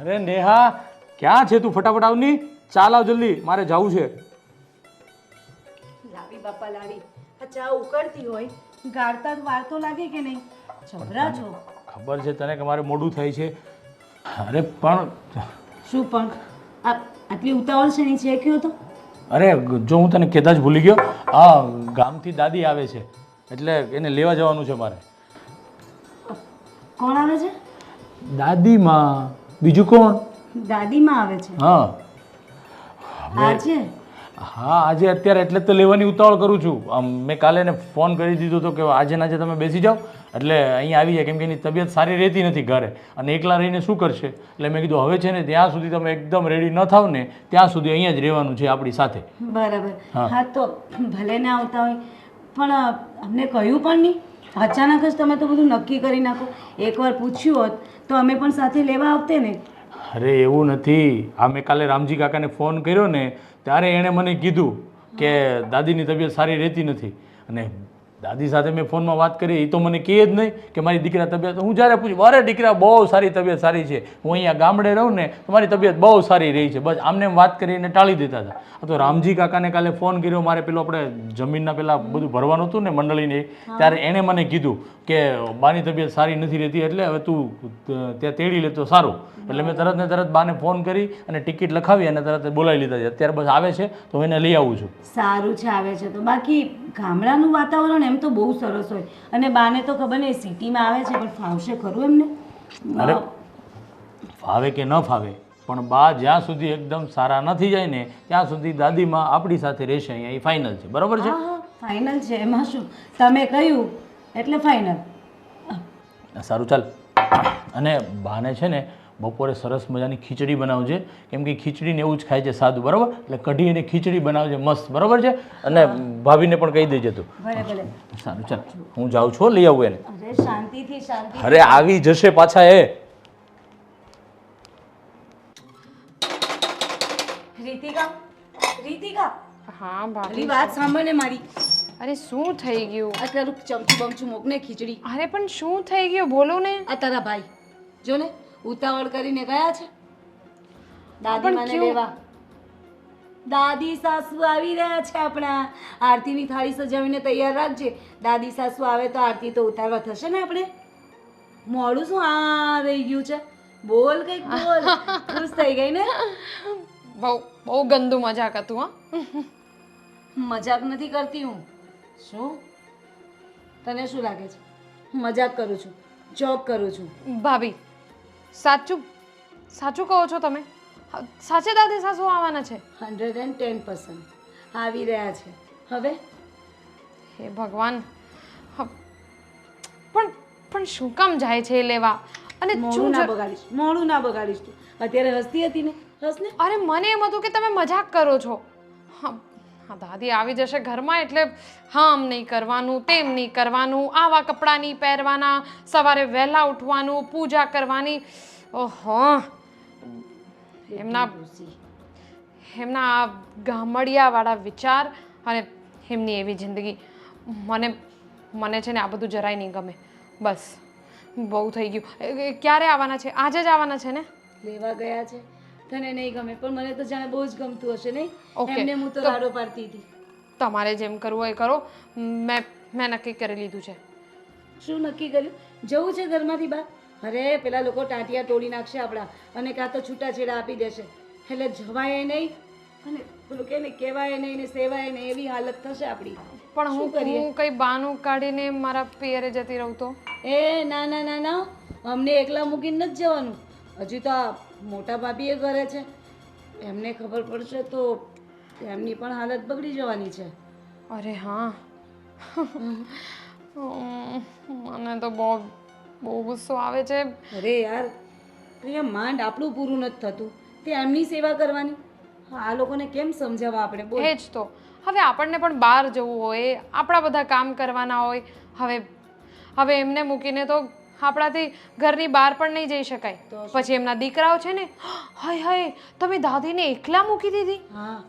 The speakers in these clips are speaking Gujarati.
અરે નેહા, ક્યાં છે તું? ફટાફટ આવની, ચાલ આવ જલ્દી, મારે જવું છે. લાવી બાપા લાવી. આ ચા ઉકળતી હોય ગાળતા વાર તો લાગે કે નહીં? જબરા છો. ખબર છે તને કે મારે મોડું થાય છે. અરે પણ શું પણ આટલી ઉતાવળ છે નહીં છે કયો તો? અરે જો હું તને કહેતા જ ભૂલી ગયો, આ ગામથી દાદી આવે છે એટલે એને લેવા જવાનું છે મારે. કોણ આવે છે? દાદીમાં, બીજું કોણ? દાદીમાં આવે છે. હા આજે? હા આજે અત્યારે એટલે જ તો લેવાની ઉતાવળ કરું છું. મેં કાલે એને ફોન કરી દીધો હતો કે આજે ના આજે તમે બેસી જાઓ એટલે અહીંયા આવી જાય, કેમ કે એની તબિયત સારી રહેતી નથી ઘરે અને એકલા રહીને શું કરશે. એટલે મેં કીધું હવે છે ને ત્યાં સુધી તમે એકદમ રેડી ન થાવ ને ત્યાં સુધી અહીંયા જ રહેવાનું છે આપણી સાથે. બરાબર. હા તો ભલે ના આવતા હોય પણ અમને કહ્યું પણ નહીં. અચાનક જ તમે તો બધું નક્કી કરી નાખો. એકવાર પૂછ્યું હોત તો અમે પણ સાથે લેવા આવતે ને. અરે એવું નથી, આ મેં કાલે રામજી કાકાને ફોન કર્યો ને ત્યારે એણે મને કીધું કે દાદીની તબિયત સારી રહેતી નથી. અને દાદી સાથે મેં ફોનમાં વાત કરી, એ તો મને કહે જ નહીં કે મારી દીકરા તબિયત. હું જ્યારે પૂછ્યું, અરે દીકરા બહુ સારી તબિયત સારી છે, હું અહીંયા ગામડે રહું ને તો મારી તબિયત બહુ સારી રહી છે. બસ આમને એમ વાત કરીને ટાળી દેતા હતા. તો રામજી કાકાને કાલે ફોન કર્યો, મારે પેલો આપણે જમીનના પેલા બધું ભરવાનું હતું ને મંડળીને, ત્યારે એણે મને કીધું કે બાની તબિયત સારી નથી રહેતી એટલે હવે તું ત્યાં તેડી લે તો સારું. એટલે મેં તરત ને તરત બાને ફોન કરી અને ટિકિટ લખાવી અને તરત બોલાવી લીધા છે. અત્યારે બસ આવે છે તો હું એને લઈ આવું છું. સારું છે આવે છે તો. બાકી ગામડાનું વાતાવરણ એમ તો બહુ સરસ હોય અને બાને તો ખબર નહીં સિટીમાં આવે છે પણ ફાવશે ખરું એમને? અરે ફાવે કે ન ફાવે પણ બા જ્યાં સુધી એકદમ સારા નથી જાય ને ત્યાં સુધી દાદીમાં આપણી સાથે રહેશે અહીંયા, એ ફાઇનલ છે. બરાબર છે? હા ફાઇનલ છે, એમાં શું? તમે કહ્યું એટલે ફાઇનલ. સારું ચાલ. અને બાને છે ને બપોરે સરસ મજાની ખીચડી બનાવજે, કેમ કે ખીચડીને એવું જ ખાય છે સાદું. બરાબર? એટલે કઢી અને ખીચડી બનાવજે મસ્ત. બરાબર છે? અને ભાભીને પણ કહી દેજે તું. ભલે ભલે. સારું ચાલ, હું જાઉં છું, લઈ આવું એને. અરે શાંતિથી શાંતિ. અરે આવી જશે પાછા એ. રીતિકા, રીતિકા, હા અરે ભાભી. વાત સાંભળ ને મારી. અરે શું થઈ ગયું? આ તારું ચમચું બમચું મોકને ખીચડી. અરે પણ શું થઈ ગયું બોલો ને. આ તારા ભાઈ જો ને ઉતાવળ કરીને ગયા છે દાદી માને ક્યું? લેવા. દાદી સાસુ આવી રહ્યા છે આપણા. આરતીની થાળી સજાવીને તૈયાર રાખજે. દાદી સાસુ આવે તો આરતી તો ઉતારવા થશે ને આપણે. મોડું શું આ રહી ગયું છે? બોલ કઈક બોલ. ખુશ થઈ ગઈ ને? બહુ બહુ ગંદુ મજાક હતું. હા મજાક નથી કરતી હું. શું તને શું લાગે છે મજાક કરું છું? જોક કરું છું. ભાભી સાચું સાચું કહો છો તમે? સાચે દાદી સાસુ આવવાના છે? 110% આવી રહ્યા છે. હવે હે ભગવાન. પણ પણ શું કામ જાય છે એ લેવા? અને મોડું ના બગાડીશ, મોડું ના બગાડીશ. તું અત્યારે હસતી હતી ને, હસ ને. અરે મને એમ હતું કે તમે મજાક કરો છો. હા હા દાદી આવી જશે ઘરમાં એટલે આમ નહીં કરવાનું, તેમ નહીં કરવાનું, આવા કપડાં નહીં પહેરવાના, સવારે વહેલા ઉઠવાનું, પૂજા કરવાની. ઓહો એમના આ ગામડિયાવાળા વિચાર અને એમની એવી જિંદગી. મને છે ને આ બધું જરાય નહીં ગમે. બસ બહુ થઈ ગયું. ક્યારે આવવાના છે? આજે જ આવવાના છે ને? લેવા ગયા છે. તને નહીં ગમે પણ મને તો જાણે બહુ જ ગમતું હશે નહીં? ઓકે. એમને હું તો લાડો પાડતી હતી. તમારે જેમ કરવું હોય કરો. મેં નક્કી કરી લીધું છે. શું નક્કી કર્યું? જવું છે ઘરમાંથી બહાર? અરે પેલા લોકો ટાંટિયા તોડી નાખશે આપણા અને કાં તો છૂટાછેડા આપી દેશે. એટલે જવાય નહીં અને પેલું કે ને કહેવાય નહીં ને સેવાય નહીં એવી હાલત થશે આપણી. પણ શું કરીએ? હું કઈ બાનું કાઢીને મારા પિયરે જતી રહું તો? એ ના ના ના ના, અમને એકલા મૂકીને નથી જવાનું. હજુ તો આ મોટા ભાભીએ ઘરે છે, એમને ખબર પડશે તો એમની પણ હાલત બગડી જવાની છે. અરે હા મને તો બહુ ગુસ્સો આવે છે. અરે યાર અહીંયા માંડ આપણું પૂરું નથી થતું તે એમની સેવા કરવાની. આ લોકોને કેમ સમજાવવા આપણે? બોલ. એ જ તો. હવે આપણને પણ બહાર જવું હોય, આપણા બધા કામ કરવાના હોય. હવે એમને મૂકીને તો આપણાથી ઘરની બહાર પણ નહીં જઈ શકાય. પછી એમના દીકરાઓ છે ને, હાય હાય તમે દાદીને એકલા મૂકી દીધી. હા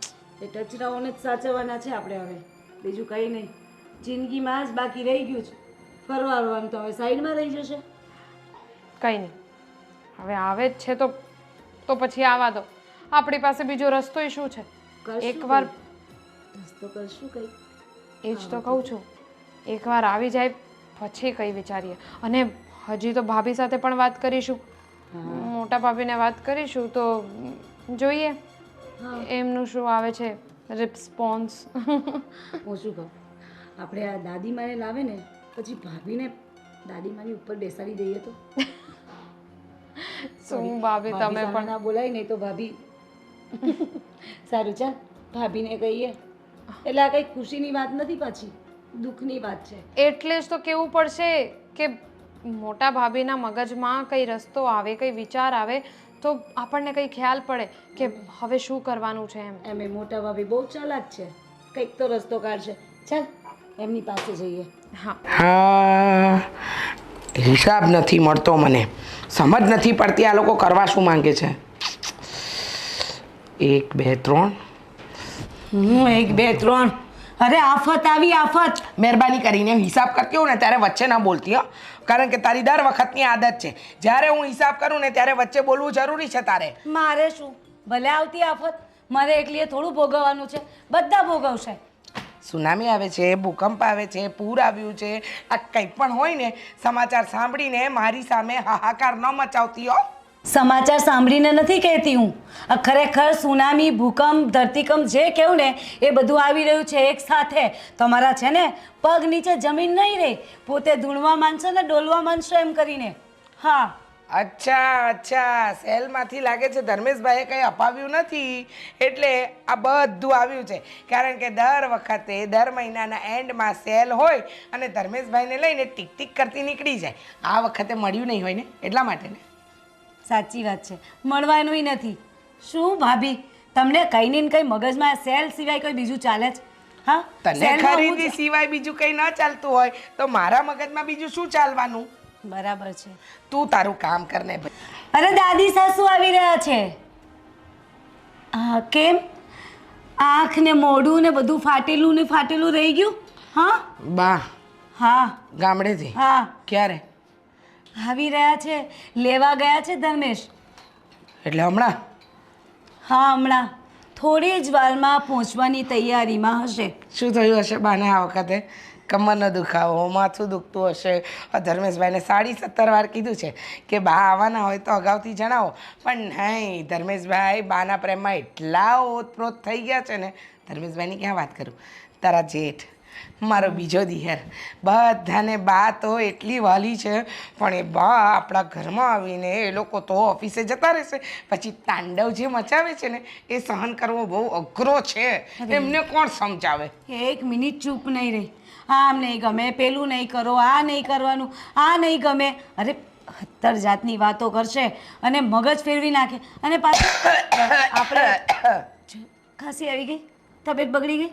એ ટચરાઓને જ સાચવવાના છે આપણે. હવે બીજું કંઈ નહીં. જિંદગીમાં જ બાકી રહી ગયું છે ફરવાનું. તો હવે સાઈડમાં રહી જશે. કંઈ નહીં. હવે આવે જ છે તો તો પછી આવા દો. આપણી પાસે બીજો રસ્તોય શું છે? કરશું એકવાર કંઈ. રસ્તો કરશું કઈ. એ જ તો કહું છું, એકવાર આવી જાય પછી કંઈ વિચારીએ. અને હજી તો ભાભી સાથે પણ વાત કરીશું, મોટા ભાભીને વાત કરીશું તો જોઈએ એમનું શું આવે છે રિસ્પોન્સ. હું શું કહું, આપણે આ દાદીમાને લાવે ને પછી ભાભીને દાદીમાની ઉપર બેસાડી દઈએ તો. શું ભાભી તમે સામે પણ ના બોલાય નહીં તો ભાભી. સારું ચાલ ભાભીને કહીએ. એટલે આ કંઈ ખુશીની વાત નથી, પાછી દુઃખની વાત છે. એટલે જ તો કહેવું પડશે કે મોટા ભાભીના મગજમાં કઈ રસ્તો આવે, કઈ વિચાર આવે તો આપણને કઈ ખ્યાલ પડે કે હવે શું કરવાનું છે એમ. એમે મોટા ભાભી બહુ ચાલાક છે, કંઈક તો રસ્તો કાઢશે. ચાલ એમની પાસે જઈએ. હા, હા, હિસાબ નથી મળતો મને, સમજ નથી પડતી આ લોકો કરવા શું માંગે છે. 1 2 3. 1 2 3. અરે આફત આવી આફત. મહેરબાની કરીને હિસાબ કરતી હોઉં ને ત્યારે વચ્ચે ના બોલતી હો, કારણ કે તારી દર વખતની આદત છે. જ્યારે હું હિસાબ કરું ને ત્યારે વચ્ચે બોલવું જરૂરી છે તારે. મારે શું, ભલે આવતી આફત મારે એકલીએ થોડું ભોગવવાનું છે, બધા ભોગવશે. સુનામી આવે છે, ભૂકંપ આવે છે, પૂર આવ્યું છે, આ કંઈ પણ હોય ને સમાચાર સાંભળીને મારી સામે હાહાકાર ન મચાવતી હો. સમાચાર સાંભળીને નથી કહેતી હું, આ ખરેખર સુનામી, ભૂકંપ, ધરતીકંપ જે કહું ને એ બધું આવી રહ્યું છે એક સાથે. તમારા છે ને પગ નીચે જમીન નહીં રહે, પોતે ધૂણવા માંડશો ને ડોલવા માંડશો એમ કરીને. હા, અચ્છા, સેલમાંથી લાગે છે ધર્મેશભાઈએ કંઈ અપાવ્યું નથી એટલે આ બધું આવ્યું છે. કારણ કે દર વખતે દર મહિનાના એન્ડમાં સેલ હોય અને ધર્મેશભાઈને લઈને ટીક ટીક કરતી નીકળી જાય. આ વખતે મળ્યું નહીં હોય ને એટલા માટે ને. સાચી વાત છે, મળવાનુંય નથી. શું ભાભી, તમને કંઈ ને કંઈ મગજમાં સેલ સિવાય કોઈ બીજું ચાલે છે? હા, તને સેલમાં હું ખરીદી સિવાય બીજું કંઈ ન ચાલતું હોય તો મારા મગજમાં બીજું શું ચાલવાનું? બરાબર છે. તું તારું કામ કરને ભાઈ. અરે દાદી સાસુ આવી રહ્યા છે. હા, કેમ આંખ ને મોઢું ને બધું ફાટેલું રહી ગયું? હા બા હા ગામડેથી હા ક્યારે? આવી રહ્યા છે, લેવા ગયા છે ધર્મેશ. એટલે હમણાં? હા, હમણાં થોડી જ વારમાં પહોંચવાની તૈયારીમાં હશે. શું થયું હશે બાને આ વખતે? કમરનો દુખાવો, માથું દુખતું હશે. ધર્મેશભાઈને 17.5 વાર કીધું છે કે બા આવવાના હોય તો અગાઉથી જણાવો, પણ નહીં, ધર્મેશભાઈ બાના પ્રેમમાં એટલા ઓતપ્રોત થઈ ગયા છે ને. ધર્મેશભાઈની ક્યાં વાત કરું, તારા જેઠ, મારો બીજો દિયર, બધાને બા તો એટલી વાલી છે, પણ એ બા આપણા ઘરમાં આવીને એ લોકો તો ઓફિસે જતા રહેશે, પછી તાંડવ જે મચાવે છે ને એ સહન કરવો બહુ અઘરો છે. એમને કોણ સમજાવે? 1 મિનિટ ચૂપ નહીં રહી. આમ નહીં ગમે, પેલું નહીં કરો, આ નહીં કરવાનું, આ નહીં ગમે. અરે 70 જાતની વાતો કરશે અને મગજ ફેરવી નાખે. અને પાછું આપણે ખાંસી આવી ગઈ, તબિયત બગડી ગઈ,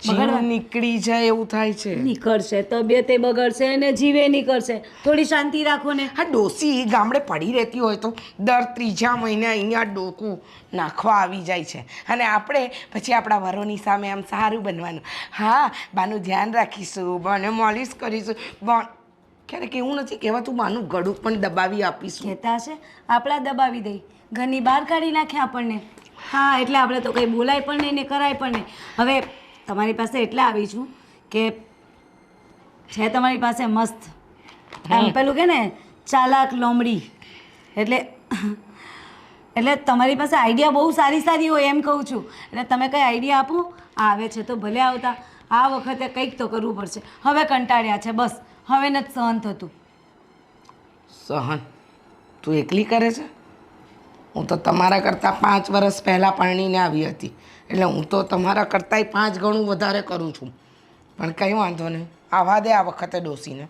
જીવ નીકળી જાય એવું થાય છે. નીકળશે, તબિયતે બગડશે અને જીવે નીકળશે. થોડી શાંતિ રાખો ને. હા, ડોસી ગામડે પડી રહેતી હોય તો દર 3જા મહિને અહીંયા ડોકું નાખવા આવી જાય છે અને આપણે પછી આપણા વરોની સામે આમ સારું બનવાનું. હા, બાનું ધ્યાન રાખીશું, બાને માલિશ કરીશું, ક્યારેક એવું નથી કહેવાતું બાનું ગળું પણ દબાવી આપીશું. કહેતા હશે આપણા દબાવી દઈ, ઘરની બહાર કાઢી નાખે આપણને. હા, એટલે આપણે તો કંઈ બોલાય પણ નહીં ને કરાય પણ નહીં. હવે તમારી પાસે એટલે આવી છું કે છે તમારી પાસે મસ્ત એમ પેલું કે ને ચાલાક લોમડી, એટલે તમારી પાસે આઈડિયા બહુ સારી હોય એમ કહું છું. એટલે તમે કંઈ આઈડિયા આપો. આવે છે તો ભલે આવતા, આ વખતે કંઈક તો કરવું પડશે. હવે કંટાળ્યા છે બસ, હવે નથી સહન થતું. સહન તું એકલી કરે છે? હું તો તમારા કરતાં 5 વર્ષ પહેલાં પરણીને આવી હતી, એટલે હું તો તમારા કરતાંય 5 ગણું વધારે કરું છું. પણ કંઈ વાંધો નહીં, આવા દે આ વખતે ડોસીને.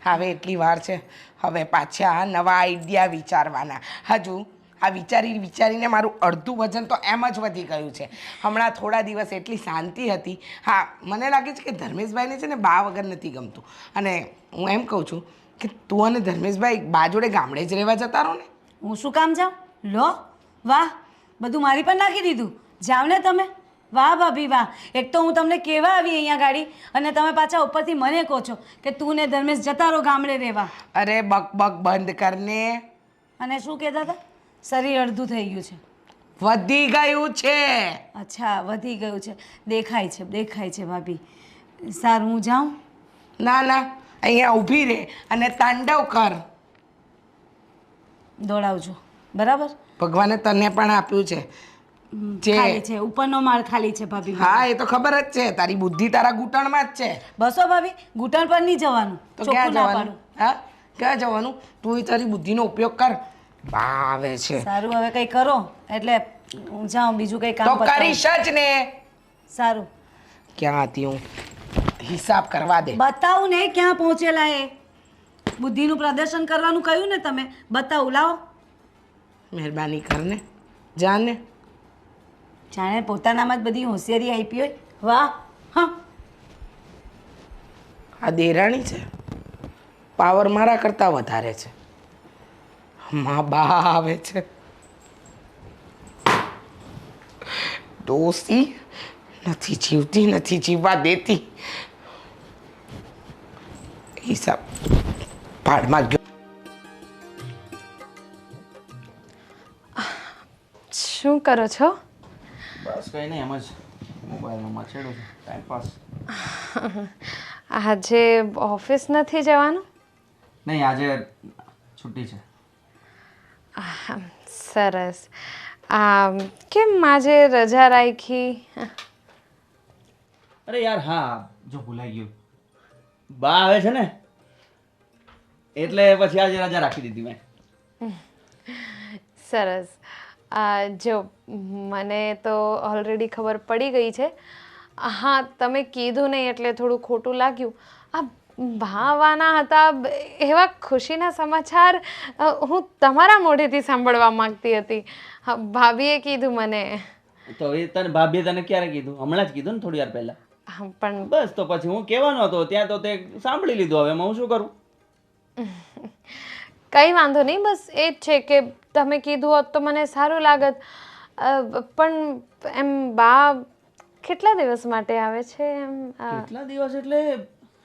હવે એટલી વાર છે, હવે પાછા નવા આઈડિયા વિચારવાના. હજુ આ વિચારીને મારું અડધું વજન તો એમ જ વધી ગયું છે. હમણાં થોડા દિવસ એટલી શાંતિ હતી. હા, મને લાગે છે કે ધર્મેશભાઈને છે ને બા વગર નથી ગમતું, અને હું એમ કહું છું કે તું અને ધર્મેશભાઈ બા જોડે ગામડે જ રહેવા જતા રહો ને. હું શું કામ જાઉં? લો વાહ, બધું મારી પર નાખી દીધું. જાઓ ને તમે. વાહ ભાભી વાહ. એક તો હું તમને કહેવા આવી અહીંયા ગાડી અને તમે પાછા ઉપરથી મને કહો છો કે તું ને ધર્મેશ જતા રહો ગામડે રહેવા. અરે બક બંધ કરને. અને શું કહેતા હતા? શરીર અડધું થઈ ગયું છે. વધી ગયું છે. અચ્છા, વધી ગયું છે. દેખાય છે ભાભી. સારું, હું જાઉં? ના ના, અહીંયા ઊભી રહે અને તાંડવ કર. દોડાવજો, બરાબર? ભગવાને તને પણ આપ્યું છે ખાલી છે, ઉપરનો માળ ખાલી છે ભાભી. હા, એ તો ખબર જ છે. તારી બુદ્ધિ તારા ઘૂંટણમાં જ છે. બસો ભાભી, ઘૂંટણ પર નહીં જવાનું. તો ચોખ્ખું ક્યાં ના જવાનું? પાડું. હા, ક્યાં જવાનું? તું તારી બુદ્ધિનો ઉપયોગ કર. બા આવે છે સારું, હવે કંઈ કરો એટલે હું જાઉં, બીજું કંઈ તો કામ પતાવું. કરીશ જ ને. સારું, ક્યાં હતી હું? હિસાબ કરવા દે. બતાવું ને ક્યાં પહોંચેલા એ. બુદ્ધિનું પ્રદર્શન કરવાનું કહ્યું ને તમે, બતાવું. લાવો. મહેરબાની કર ને, જા ને. જાણે પોતાનામાં જ બધી હોશિયારી આપી હોય. વાહ. હા, આ દેરાણી છે, પાવર મારા કરતાં વધારે છે. માં બા આવે છે. ડોસી નથી જીવતી, નથી જીવવા દેતી. હિસાબ ભાડમાં ગયો. શું કરો છો? બસ કંઈ નહીં, એમ જ મોબાઈલમાં મચેડું છું, ટાઈમ પાસ. આજે ઓફિસ નથી જવાનું? નહીં, આજે છુટ્ટી છે. સરસ. કેમ આજે રજા રાખી? અરે યાર હા, જો ભૂલાઈ ગયું, બા આવે છે ને એટલે પછી આજે રજા રાખી દીધી મેં. સરસ. જો મને તો ઓલરેડી ખબર પડી ગઈ છે. હા, તમે કીધું નહીં એટલે થોડું ખોટું લાગ્યું. આ ભાવાના હતા એવા ખુશીના સમાચાર હું તમારા મોઢેથી સાંભળવા માંગતી હતી. ભાભીએ કીધું મને. તો એ તને ભાભીએ તને ક્યારે કીધું? હમણાં જ કીધું ને, થોડી વાર પહેલા. પણ બસ તો પછી હું કહેવાનો હતો ત્યાં તો તે સાંભળી લીધું. હવે હું શું કરું? કંઈ વાંધો નહીં, બસ એ જ છે કે તમે કીધું હોત તો મને સારું લાગત. પણ એમ બા કેટલા દિવસ માટે આવે છે? એમ કેટલા દિવસ એટલે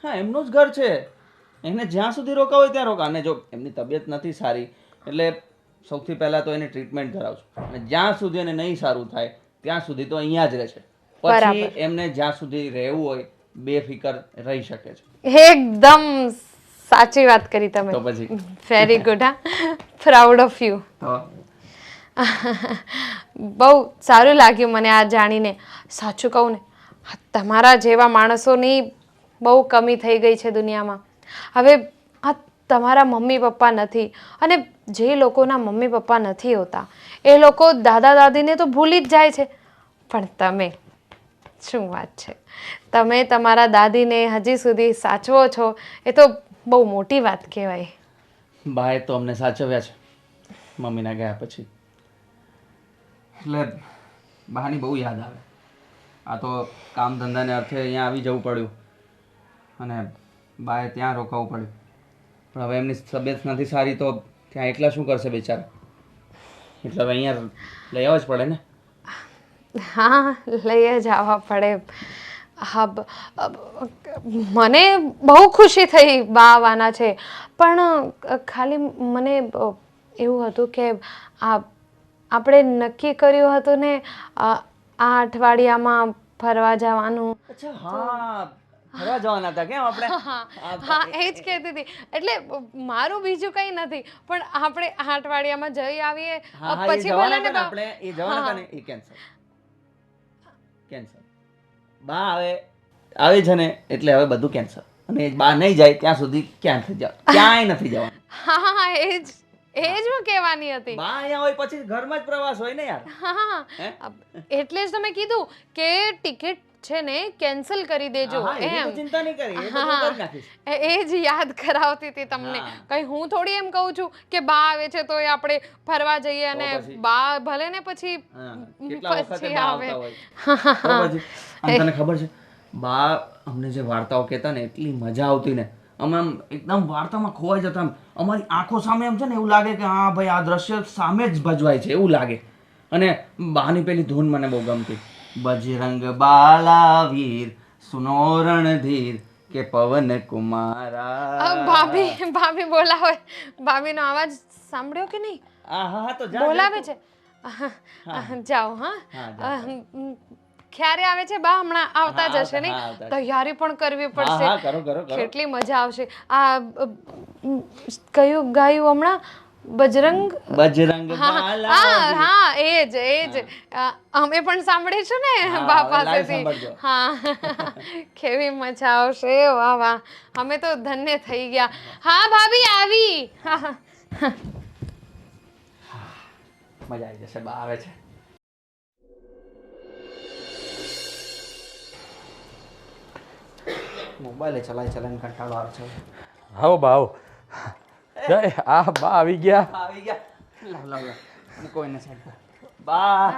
હા, એમનું જ ઘર છે, એને જ્યાં સુધી રોકાવ હોય ત્યાં રોકા. અને જો એમની તબિયત નથી સારી એટલે સૌથી પહેલાં તો એને ટ્રીટમેન્ટ કરાવશું, અને જ્યાં સુધી એને નહીં સારું થાય ત્યાં સુધી તો અહીંયા જ રહેશે. પછી એમને જ્યાં સુધી રહેવું હોય બેફિકર રહી શકે છે. એકદમ સાચી વાત કરી તમે. તો પછી વેરી ગુડ. હા, પ્રાઉડ ઓફ યુ. તો બહુ સારું લાગ્યું મને આ જાણીને. સાચું કહું ને, તમારા જેવા માણસોની બહુ કમી થઈ ગઈ છે દુનિયામાં. હવે આ તમારા મમ્મી પપ્પા નથી, અને જે લોકોના મમ્મી પપ્પા નથી હોતા એ લોકો દાદા દાદીને તો ભૂલી જ જાય છે. પણ તમે, શું વાત છે, તમે તમારા દાદીને હજી સુધી સાચવો છો એ તો બહુ મોટી વાત કહેવાય. બાએ તો અમને સાચવ્યા છે મમ્મીના ગયા પછી. એટલે બહાની બહુ યાદ આવે. આ તો કામ ધંધાને અર્થે અહીંયા આવી જવું પડ્યું અને બાએ ત્યાં રોકાવું પડ્યું. પણ હવે એમની તબિયત નથી સારી તો ત્યાં એકલા શું કરશે બિચારા? એટલે હવે અહીંયા લઈ આવવા જ પડે ને. હા, લઈ જ આવવા પડે. હા, મને બહુ ખુશી થઈ બા આવવાના છે, પણ ખાલી મને એવું હતું કે આપણે નક્કી કર્યું હતું ને આ અઠવાડિયામાં ફરવા જવાનું. અચ્છા, હા, ફરવા જવાના હતા કેમ આપણે? હા, એ જ કહેતી હતી. એટલે મારું બીજું કંઈ નથી, પણ આપણે આ અઠવાડિયામાં જઈ આવીએ પછી ભલે ને આપણે એ જવાના હતા ને એ કેન્સલ. બા આવે છે ને એટલે હવે બધું કેન્સલ. અને બા નહીં જાય ત્યાં સુધી ક્યાંય નથી જવાનું. હા, એ જ હું કહેવાની હતી. બા અહીંયા હોય પછી ઘરમાં જ પ્રવાસ હોય ને યાર. હા, એટલે જ તમે કીધું કે ટિકિટ છે ને કેન્સલ કરી દેજો એમ. ચિંતા નહીં કરી, એ બધું કરી નાખીશ. એ જ યાદ કરાવતી હતી તમને. કઈ હું થોડી એમ કહું છું કે બા આવે છે તો આપણે ફરવા જઈએ અને બા ભલે ને પછી કેટલા વખતે બા આવતા હોય. તો પછી તને ખબર છે બા અમને જે વાર્તાઓ કહેતા ને એટલી મજા આવતી ને, અમે આમ એકદમ વાર્તામાં ખોવાઈ જતા. અમારી આંખો સામે એમ છે ને એવું લાગે કે હા ભાઈ આ દ્રશ્ય સામે જ ભજવાય છે એવું લાગે. અને બાની પેલી ધૂન મને બહુ ગમતી. બજરંગ બાલા વીર સુનો રણધીર કે પવન કુમારા. ભાભી બોલાવે. ભાભીનો અવાજ સાંભળ્યો કે નહીં? હા હા હા તો જા બોલાવે છે જાઓ હા ક્યારે આવે છે બા હમણાં આવતા જ હશે નહીં તૈયારી પણ કરવી હા પડશે હા કરો કરો કરો કેટલી મજા આવશે આ કયું ગાયું હમણાં બજરંગ બજરંગ બાલા હા એ જ અમે પણ સાંભળીશું ને બા હવે live પાસેથી સાંભળજો. હા કેવી મજા આવશે વાહ વાહ અમે તો ધન્ય થઈ ગયા હા ભાભી આવી મજા આવી જશે બા આવે છે મોબાઈલ ચલાઈ ચલાઈને કંટાળો આવે છે આવો બા આવો જય આ બા આવી ગયા આવી ગયા લાવ લાવ લાવ કોઈને સાઈડ બા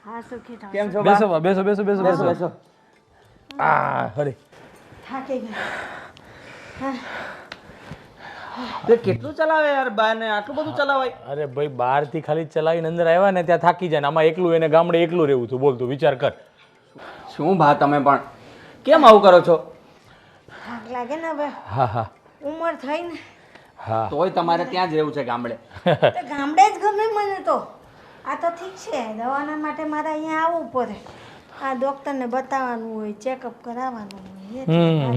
હા સુખી થાવ કેમ છો બેસો બા બેસો બેસો બેસો બેસો બેસો બેસો આ હરી થાકી ગયા તે કેટલું ચલાવે યાર બા ને આટલું બધું ચલાવાય અરે ભાઈ બહારથી ખાલી ચલાવીને અંદર આવ્યા ને ત્યાં થાકી જાય ને આમાં એકલું એને ગામડે એકલું રહેવું હતું બોલ તું વિચાર કર શું બા તમે પણ કેમ આવું કરો છો થાક લાગે ને હવે હા હા ઉંમર થઈ ને હા તોય તમારે ત્યાં જ રહેવું છે ગામડે તો ગામડે જ ગમે મને તો આ તો ઠીક છે દવાના માટે મારે અહીંયા આવવું પડે આ ડૉક્ટરને બતાવવાનું હોય ચેકઅપ કરાવવાનું હોય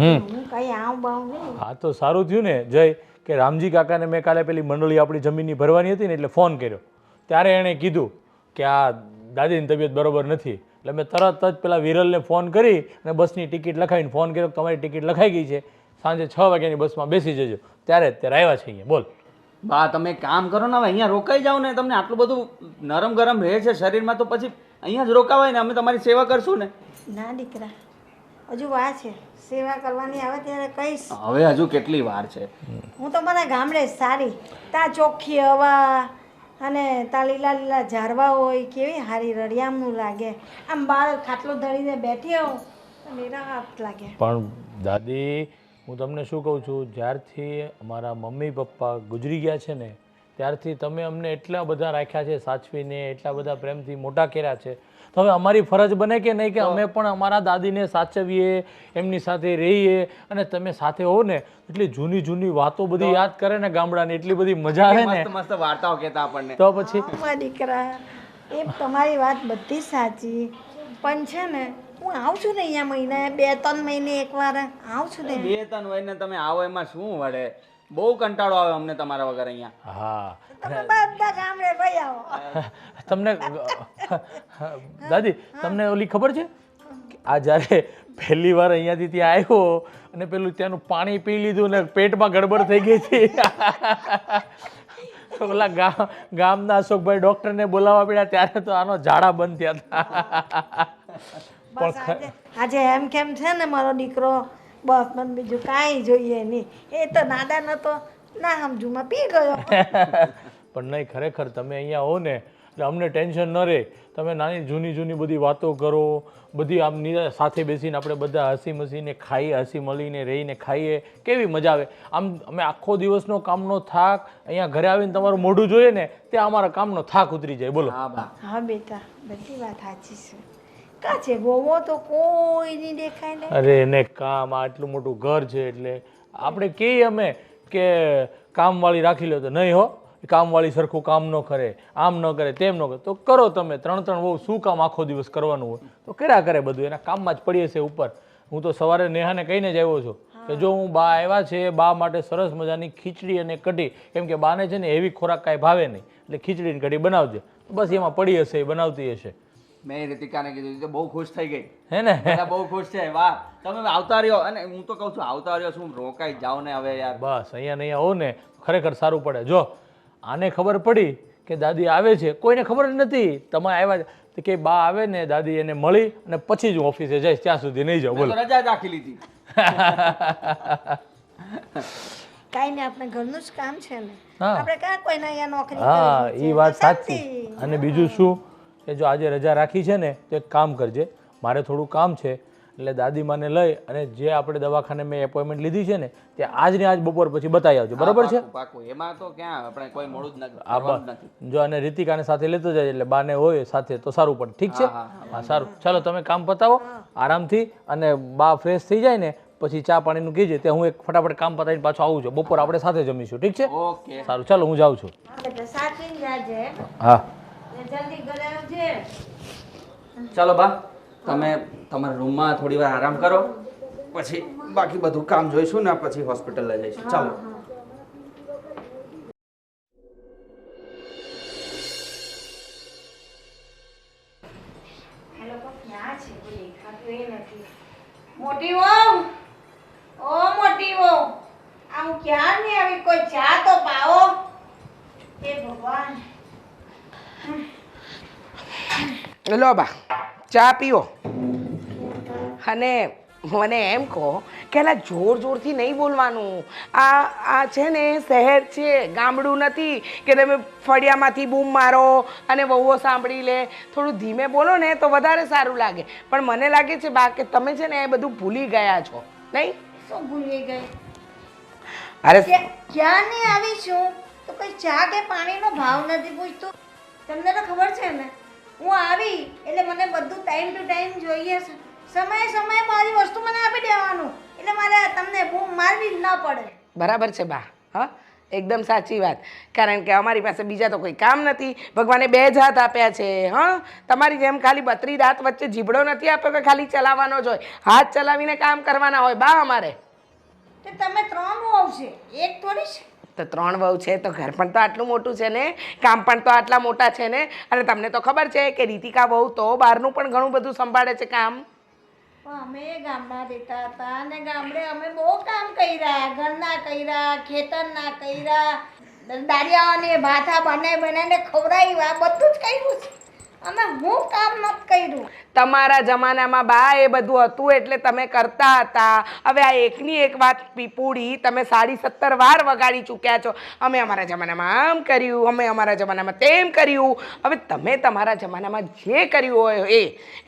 હું કઈ આવું બાવું નહીં હા તો સારું થયું ને જય કે રામજી કાકાને મેં કાલે પેલી મંડળી આપણી જમીનની ભરવાની હતી ને એટલે ફોન કર્યો ત્યારે એણે કીધું કે આ દાદીની તબિયત બરોબર નથી એટલે મેં તરત જ પેલા વિરલને ફોન કરી અને બસની ટિકિટ લખાવીને ફોન કર્યો કે તમારી ટિકિટ લખાઈ ગઈ છે સાંજે 6 વાગ્યાની બસમાં બેસી જજો ત્યારે આવ્યા છે અહીંયા બોલ બા તમે કામ કરો ને હવે અહીંયા રોકાઈ જાઓ ને તમને આટલું બધું નરમ ગરમ રહે છે શરીરમાં તો પછી અહીંયા જ રોકાવાય ને અમે તમારી સેવા કરશું ને ના દીકરા હજુ વાર છે સેવા કરવાની આવે ત્યારે કહીશ હવે હજુ કેટલી વાર છે હું તો મને ગામડે જ સારી ત્યાં ચોખ્ખી હવા અને ત્યાં લીલા લીલા ઝાડવા હોય કેવી સારી રળિયામણું લાગે આમ બહાર ખાટલો ધરીને બેઠી હોઉં તો નિરાહત લાગે પણ દાદી હું તમને શું કહું છું જ્યારથી અમારા મમ્મી પપ્પા ગુજરી ગયા છે ને ત્યારથી તમે અમને એટલા બધા રાખ્યા છે સાચવીને એટલા બધા પ્રેમથી મોટા કર્યા છે તો હવે અમારી ફરજ બને કે નહીં કે અમે પણ અમારા દાદીને સાચવીએ એમની સાથે રહીએ અને તમે સાથે હો ને એટલી જૂની જૂની વાતો બધી યાદ કરે ને ગામડાની એટલી બધી મજા આવે ને મસ્ત મસ્ત વાર્તાઓ કહેતા આપણને તો પછી હા, મારા દીકરા એ તમારી વાત બધી સાચી પણ છે ને હું આવું છું ને અહીંયા મહિને 2-3 મહિને એકવાર આવું છું ને 2-3 વયને તમે આવો એમાં શું વળે બહુ કંટાળો આવે અમને તમારા વગર અહીંયા હા તમે બધા ગામડે ભાઈ આવો તમને દાદી તમને ઓલી ખબર છે કે આ જ્યારે પહેલી વાર અહીંયાથી ત્યાં આવ્યો અને પેલું ત્યાંનું પાણી પી લીધું ને પેટમાં ગડબડ થઈ ગઈ હતી ઓલા ગામના અશોકભાઈ ડૉક્ટરને બોલાવવા પડ્યા ત્યારે તો આનો ઝાડા બંધ થયા હતા બસ આજે એમ કેમ છે ને મારો દીકરો બસ મને બીજું કાંઈ જોઈએ નહીં એ તો નાડા નતો ના સમજુમાં પી ગયો પણ નહીં ખરેખર તમે અહીંયા હો ને એટલે અમને ટેન્શન ન રહે તમે નાની જૂની જૂની બધી વાતો કરો બધી આમ સાથે બેસીને આપણે બધા હસી મસીને ખાઈએ હસી મળીને રહીને ખાઈએ કેવી મજા આવે આમ અમે આખો દિવસનો કામનો થાક અહીંયા ઘરે આવીને તમારું મોઢું જોઈએ ને ત્યાં અમારા કામનો થાક ઉતરી જાય બોલો હા બા હા બેટા બધી વાત સાચી છે કા છે ગોવો તો કોઈ નહીં દેખાય ને અરે એને કામ આટલું મોટું ઘર છે એટલે આપણે કહીએ અમે કે કામવાળી રાખી લો તો નહીં હો કામવાળી સરખું કામ ન કરે આમ ન કરે તેમ ન કરે તો કરો તમે 3 વહુ શું કામ આખો દિવસ કરવાનું હોય તો કર્યા કરે બધું એના કામમાં જ પડીએ છે ઉપર હું તો સવારે નેહાને કહીને જ આવ્યો છું કે જો હું બા આવ્યા છે બા માટે સરસ મજાની ખીચડી અને કઢી કેમ કે બાને છે ને એવી ખોરાક કાંઈ ભાવે નહીં એટલે ખીચડી ને કઢી બનાવજે બસ એમાં પડી હશે એ બનાવતી હશે મેં રીતિકાને કીધું તો બહુ ખુશ થઈ ગઈ હે ને બધા બહુ ખુશ છે વાહ તમે આવતા રહ્યો અને હું તો કહું છું આવતા રહ્યો શું રોકાઈ જાઓ ને હવે યાર બસ અહીંયા ને અહીંયા હો ને ખરેખર સારું પડે જો આને ખબર પડી કે દાદી આવે છે કોઈને ખબર જ નથી તમે આવ્યા તો કે બા આવે ને દાદી એને મળી અને પછી જ હું ઓફિસે જઈશ ત્યાં સુધી નહીં જાઉં મેં બોલો તો રજા જ રાખી લીધી કાંઈ નહીં આપણે ઘરનું જ કામ છે ને હા. આપણે ક્યાં કોઈના અહીંયા નોકરી હા કરવી છે? એ વાત શાંતિ. સાચી અને બીજું શું કે જો આજે રજા રાખી છે ને તો એક કામ કરજે મારે થોડું કામ છે એટલે દાદીમાને લઈ અને જે આપણે દવાખાને મેં એપોઇન્ટમેન્ટ લીધી છે ને તે આજ ને આજ બપોર પછી બતાવી આવજો બરાબર છે પાકું, પાકું. એમાં તો ક્યાં આપણે કોઈ મોડું જ નથી આ કરવાનું જ નથી. જો અને રીતિકાને સાથે લેતો જાય એટલે બાને હોય સાથે તો સારું પડે ઠીક છે હા સારું ચાલો તમે કામ પતાવો આરામથી અને બા ફ્રેશ થઈ જાય ને પછી ચા પાણીનું કહીજે ત્યાં હું એક ફટાફટ કામ પતાવીને પાછો આવું છું. બપોર આપણે સાથે જમીશું, ઠીક છે? ઓકે. સારું, ચાલો હું જાઉં છું. એટલે સાચીને જાજે હા. ને જલ્દી ઘરે આવજે. ચાલો બા, તમે તમારા રૂમમાં થોડી વાર આરામ કરો, પછી બાકી બધું કામ જોઈશું ને પછી હોસ્પિટલ લઈ જઈશું. ચાલો. એ લોકો ક્યાં છે? કોઈ દેખાતું એ નથી. મોટી વહુ, ઓ મોટી વહુ, આ હું ક્યાં નહીં આવી? કોઈ ચા તો પાવો. હે ભગવાન. લો બા, ચા પીઓ. અને મને એમ કહો કે એલા જોર જોરથી નહીં બોલવાનું. આ છે ને શહેર છે, ગામડું નથી કે તમે ફળિયામાંથી બૂમ મારો અને વહુઓ સાંભળી લે. થોડું ધીમે બોલો ને તો વધારે સારું લાગે. પણ મને લાગે છે બા કે તમે છે ને એ બધું ભૂલી ગયા છો, નહીં? શું ભૂલી ગઈ? અરે ક્યાં નહીં આવી છું તો કોઈ ચા કે પાણીનો ભાવ નથી પૂછતું. તમને તો ખબર છે ને, હું આવી એટલે મને બધું ટાઈમ ટુ ટાઈમ જોઈએ છે. સમયે સમયે મારી વસ્તુ મને આપી દેવાનું, એટલે મારે તમને બૂમ મારવી જ ન પડે. બરાબર છે બા, હા એકદમ સાચી વાત. કારણ કે અમારી પાસે બીજા તો કોઈ કામ નથી. ભગવાને 2 જ હાથ આપ્યા છે. હા, તમારી જેમ ખાલી 32 દાંત વચ્ચે જીબડો નથી આપ્યો કે ખાલી ચલાવવાનો જ હોય. હાથ ચલાવીને કામ કરવાના હોય બા અમારે. તે તમે 3 વહુ છે, એક થોડી છે. તો 3 વહુ છે તો ઘર પણ તો આટલું મોટું છે ને, કામ પણ તો આટલા મોટા છે ને. અને તમને તો ખબર છે કે રીતિકા વહુ તો બહારનું પણ ઘણું બધું સંભાળે છે કામ. પણ અમે ગામમાં રહેતા હતા અને ગામડે અમે બહુ કામ કર્યા. ઘરના કર્યા, ખેતરના કર્યા, દાળિયાઓને ભાથા બનાવીને ખવડાવ્યા, બધું જ કર્યું છે. અમે હું કામ નથી કર્યું. તમારા જમાનામાં બા એ બધું હતું એટલે તમે કરતા હતા. હવે આ એકની એક વાત પીપુડી તમે 17.5 વાર વગાડી ચૂક્યા છો. અમે અમારા જમાનામાં આમ કર્યું, અમે અમારા જમાનામાં તેમ કર્યું. હવે તમે તમારા જમાનામાં જે કર્યું હોય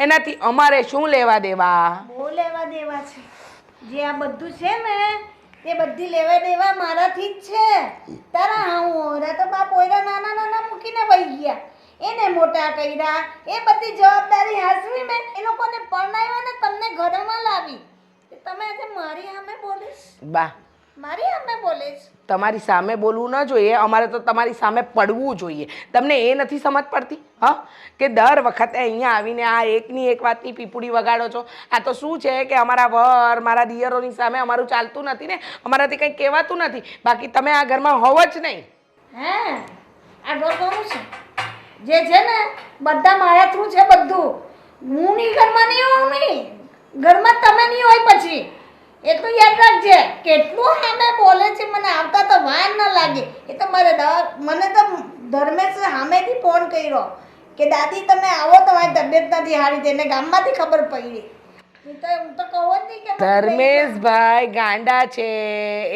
એનાથી અમારે શું લેવા દેવા? બહુ લેવા દેવા છે. જે આ બધું છે ને તે બધી લેવા દેવા મારાથી જ છે. તારા હું તો બાપ ઓયરા નાના નાના મૂકીને વહી ગયા. એને મોટા કર્યા, એ બધી જવાબદારી હાસવી મેં એ લોકોને પરણાવ્યા ને તમને ઘરમાં લાવી. તમે આજે મારી સામે બોલીશ? બા, મારી સામે બોલીશ? તમારી સામે બોલવું ન જોઈએ, અમારે તો તમારી સામે પડવું જોઈએ. તમને એ નથી સમજ પડતી? હા, કે દર વખતે અહીંયા આવીને આ એકની એક વાતની પીપુડી વગાડો છો. આ તો શું છે કે અમારા વર, મારા દિયરોની સામે અમારું ચાલતું નથી ને, અમારાથી કંઈ કહેવાતું નથી. બાકી તમે આ ઘરમાં હોવ જ નહીં. હે, આ ઘર કોનું છે? જે છે ને બધા મારા થ્રુ છે બધું. હું નહીં ઘરમાં નહીં હોઉં, નહીં ઘરમાં તમે નહીં હોય પછી. એટલું યાદ રાખજે. કેટલું સામે બોલે છે, મને આવતા તો વાર ન લાગે. એ તો મને તો ધર્મેશ સામેથી ફોન કર્યો કે દાદી તમે આવો, તમારી તબિયત નથી સારી, તેને ગામમાંથી ખબર પડી. હું તો કહું જ નહીં કે ધર્મેશભાઈ ગાંડા છે.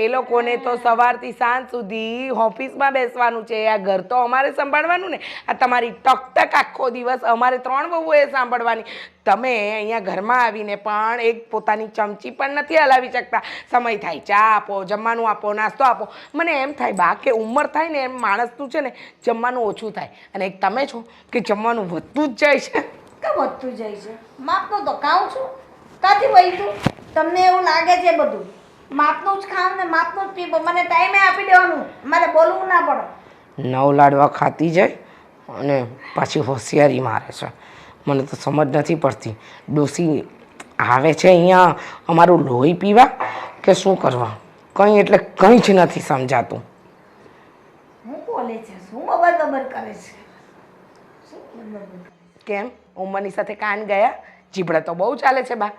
એ લોકોને તો સવારથી સાંજ સુધી ઓફિસમાં બેસવાનું છે. આ ઘર તો અમારે સંભાળવાનું ને. આ તમારી ટકટક આખો દિવસ અમારે 3 વહુએ સાંભળવાની. તમે અહીંયા ઘરમાં આવીને પણ એક પોતાની ચમચી પણ નથી હલાવી શકતા. સમય થાય ચા આપો, જમવાનું આપો, નાસ્તો આપો. મને એમ થાય બા કે ઉંમર થાય ને એમ માણસનું છે ને જમવાનું ઓછું થાય. અને એક તમે છો કે જમવાનું વધતું જ જાય છે. કે વધતું જાય છે? માપનું તો ખાઉં છું. કાથી વહીતું? તમને એવું લાગે છે બધું માપનું જ ખાવ ને માપનું જ પીવો. મને ટાઈમે આપી દેવાનું, મારે બોલવું ના પડે. 9 લાડવા ખાતી જાય અને પાછી હોશિયારી મારે છે. મને તો સમજ નથી પડતી. ડોસી આવે છે અહીંયા અમારું લોહી પીવા કે શું કરવા? કંઈ એટલે કંઈ જ નથી સમજાતું. હું બોલે છે? શું બબર કરે છે? શું બબર કરે છે? કેમ ઉંમરની સાથે કાન ગયા? જીભડા તો બહુ ચાલે છે બા.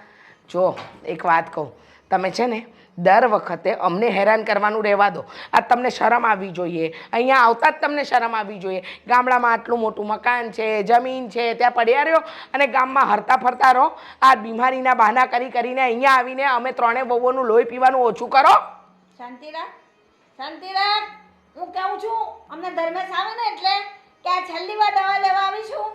જો એક વાત કહું, તમે છે ને દર વખતે અમને હેરાન કરવાનું રહેવા દો. આ તમને શરમ આવવી જોઈએ. અહીંયા આવતા જ તમને શરમ આવવી જોઈએ. ગામડામાં આટલું મોટું મકાન છે, જમીન છે, ત્યાં પડ્યા રહ્યો અને ગામમાં હરતા ફરતા રહો. આ બીમારીના બહાના કરીને અહીંયા આવીને અમે 3 વહુઓનું લોહી પીવાનું ઓછું કરો. શાંતિ રાખ, શાંતિ રાખ. હું કહું છું, અમને ધર્મેશ આવે ને એટલે કે આ છેલ્લી વાર દવા લેવા આવી છું.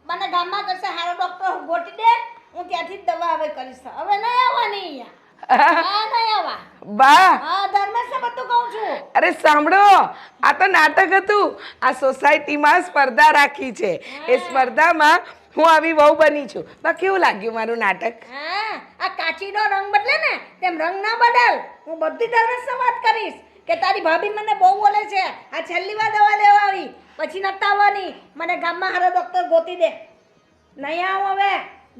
મને ગામમાં કરશે સારો ડૉક્ટર ગોતી દે, હું ત્યાંથી જ દવા હવે કરીશ. હવે નહીં આવવાની અહીંયા. હા, નહીં આવવા. બા, હા, ધર્મેશને બધું કહું છું. અરે સાંભળો, આ તો નાટક હતું. આ સોસાયટીમાં સ્પર્ધા રાખી છે. એ સ્પર્ધામાં હું આવી વહુ બની છું. બા કેવું લાગ્યું મારું નાટક? હા, આ કાચીનો રંગ બદલે ને તેમ રંગ ના બદલ. હું બધી તરફ વાત કરીશ કે તારી ભાભી મને બહુ બોલે છે. આ છેલ્લી વાર દવા લેવા આવી, પછી નતા આવવાની. મને ગામમાં હારો ડોક્ટર ગોતી દે. નહીં આવું હવે,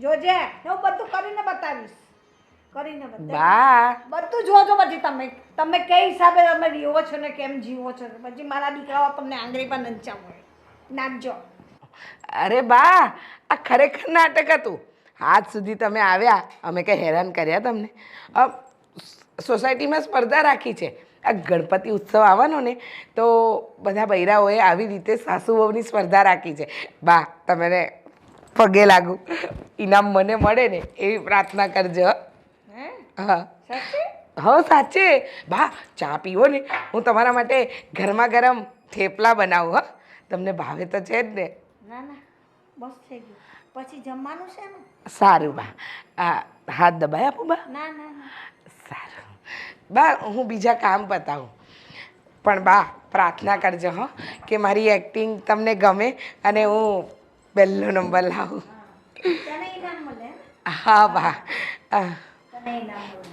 જોજે. હું બધું કરીને બતાવીશ. કરીને બતાવીશ. બા બધું જોજો પછી તમે કઈ હિસાબે તમે જીવો છો ને કેમ જીવો છો. પછી મારા દીકરાઓ તમને આંગળી પર નંચાવો નાખજો. અરે બા આ ખરેખર નાટક હતું. આજ સુધી તમે આવ્યા, અમે કંઈ હેરાન કર્યા તમને? સોસાયટીમાં સ્પર્ધા રાખી છે. આ ગણપતિ ઉત્સવ આવવાનો ને તો બધા બૈરાઓએ આવી રીતે સાસુ વહુની સ્પર્ધા રાખી છે. બા તમને પગે લાગુ, ઇનામ મને મળે ને એવી પ્રાર્થના કરજો. હા હા સાચે. બા ચા પીવો ને, હું તમારા માટે ગરમા ગરમ થેપલા બનાવું. હા, તમને ભાવે તો છે જ ને? ના ના, બસ થઈ ગયું. પછી જમવાનું છે ને? સારું બા. હાથ દબાઈ આપું બા? ના ના ના. સારું બા, હું બીજા કામ બતાવું. પણ બા પ્રાર્થના કરજો હો કે મારી એક્ટિંગ તમને ગમે અને હું પહેલો નંબર લાવું. તને ઇનામ મળે ને? હા બા. તને ઇનામ મળે.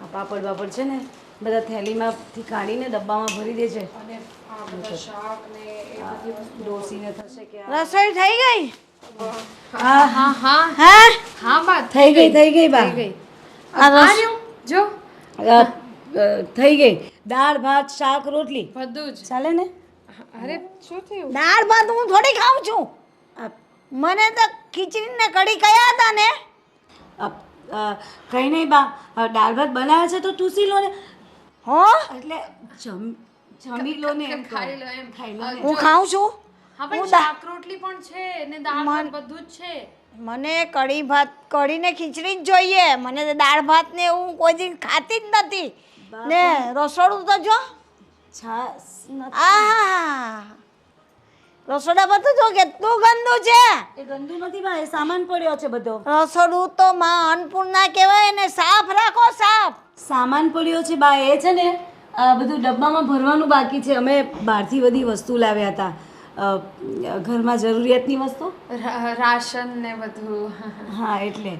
આ પાપડ બાપડ છે ને બધા થેલીમાંથી કાઢીને ડબ્બામાં ભરી દે છે. અને આ બધા શાક ને એ બધી વસ્તુ ડોસીને થશે કે રસોઈ થઈ ગઈ? હા હા હા હા હા બા થઈ ગઈ બા. થઈ ગઈ. આ આ રહ્યું, જો થઈ ગઈ. દાળ ભાત શાક રોટલી બધું જ. ચાલે ને? અરે શું થયું? દાળ ભાત હું થોડી ખાઉં છું. મને તો ખીચડી ને કઢી કયા હતા ને. કઈ નહીં બા, દાળ ભાત બનાવે છે તો ટૂસી લો ને. હો એટલે જમી લો ને. એમ ખાઈ લો એમ. ખાઈ લો ને. હું ખાઉં છું. હા પણ શાક રોટલી પણ છે ને દાળ ભાત બધું જ છે. મને કઢી ભાત કઢી ને ખીચડી જ જોઈએ. મને તો દાળ ભાત ને હું કોઈ દિન ખાતી જ નથી. ને રસોડું તો જો આહા, રસોડા પર તો જો કેટલું ગંદુ છે. એ ગંદુ નથી ભાઈ, સામાન પડ્યો છે બધો. રસોડું તો માં અન્નપૂર્ણા કહેવાય ને. સાફ રાખો, સાફ. સામાન પડ્યો છે બા. એ છે ને બધું ડબ્બામાં ભરવાનું બાકી છે. અમે બહારથી બધી વસ્તુ લાવ્યા હતા, ઘરમાં જરૂરિયાતની વસ્તુ. રાશન ને બધું. હા એટલે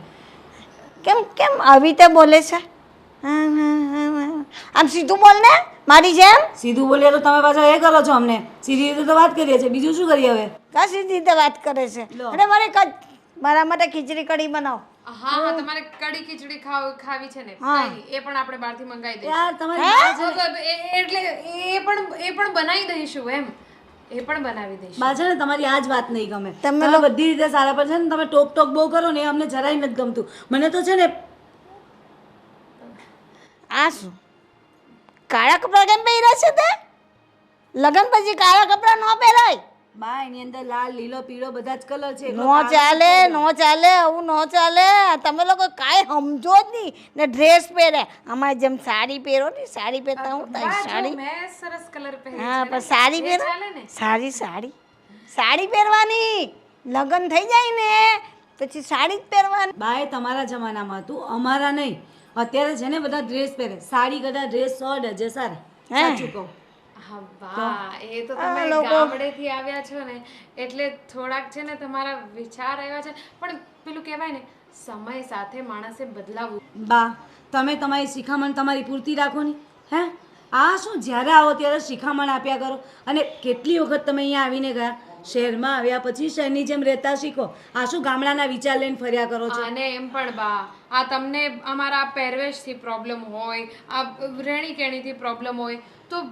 કેમ કેમ આવી રીતે બોલે છે? આમ સીધું બોલ ને મારી જેમ. સીધું બોલીએ તો તમે પાછા એ કરો છો. અમને સીધી રીતે તો વાત કરીએ છીએ, બીજું શું કરીએ હવે? કા સીધી રીતે વાત કરે છે? અને મારા માટે ખીચડી કઢી બનાવો. હા હા, તમારે કઢી ખીચડી ખાવી છે ને? કઈ નહીં, એ પણ આપણે બહારથી મંગાવી દઈશું. યાર તમારી એટલે એ પણ બનાવી દઈશું એમ. એ પણ બનાવી દઈશું. બા છે ને તમારી આ જ વાત નહીં ગમે. તમે બધી રીતે સારા પર છે ને તમે ટોક ટોક બહુ કરો ને, અમને જરાય નથી ગમતું. મને તો છે ને આ શું કાળા કપડાં કેમ પહેર્યા છે તે? લગન પછી કાળા કપડાં ન પહેરાય બા. એની અંદર લાલ લીલો પીળો બધા જ કલર છે. નો ચાલે આવું નો ચાલે. તમે લોકો કાંઈ સમજો જ નહીં ને ડ્રેસ પહેરે. અમારે જેમ સાડી પહેરો ને, સાડી પહેરતા હું તારી સાડી. મેં સરસ કલર પહેરી હા પણ સાડી પહેરો. સાડી પહેરવાની. લગન થઈ જાય ને પછી સાડી જ પહેરવાની. બાય તમારા જમાનામાં હતું, અમારા નહીં. અત્યારે છે ને બધા ડ્રેસ પહેરે. સાડી કરતા ડ્રેસ 100 સારા. સાચું કહું. હા વાહ, એ તો તમે ગામડેથી આવ્યા છો ને એટલે થોડાક છે ને તમારા વિચાર આવ્યા છે. પણ પેલું કહેવાય ને, સમય સાથે માણસે બદલાવું. બા તમે તમારી શિખામણ તમારી પૂરતી રાખો ને. હે આ શું જ્યારે આવો ત્યારે શિખામણ આપ્યા કરો. અને કેટલી વખત તમે અહીંયા આવીને ગયા? શહેરમાં આવ્યા પછી શહેરની જેમ રહેતા શીખો. આ શું ગામડાના વિચાર લઈને ફર્યા કરો છો? અને એમ પણ બા, આ તમને અમારા પહેરવેશથી પ્રોબ્લેમ હોય, આ રહેણી કહેણીથી પ્રોબ્લેમ હોય તો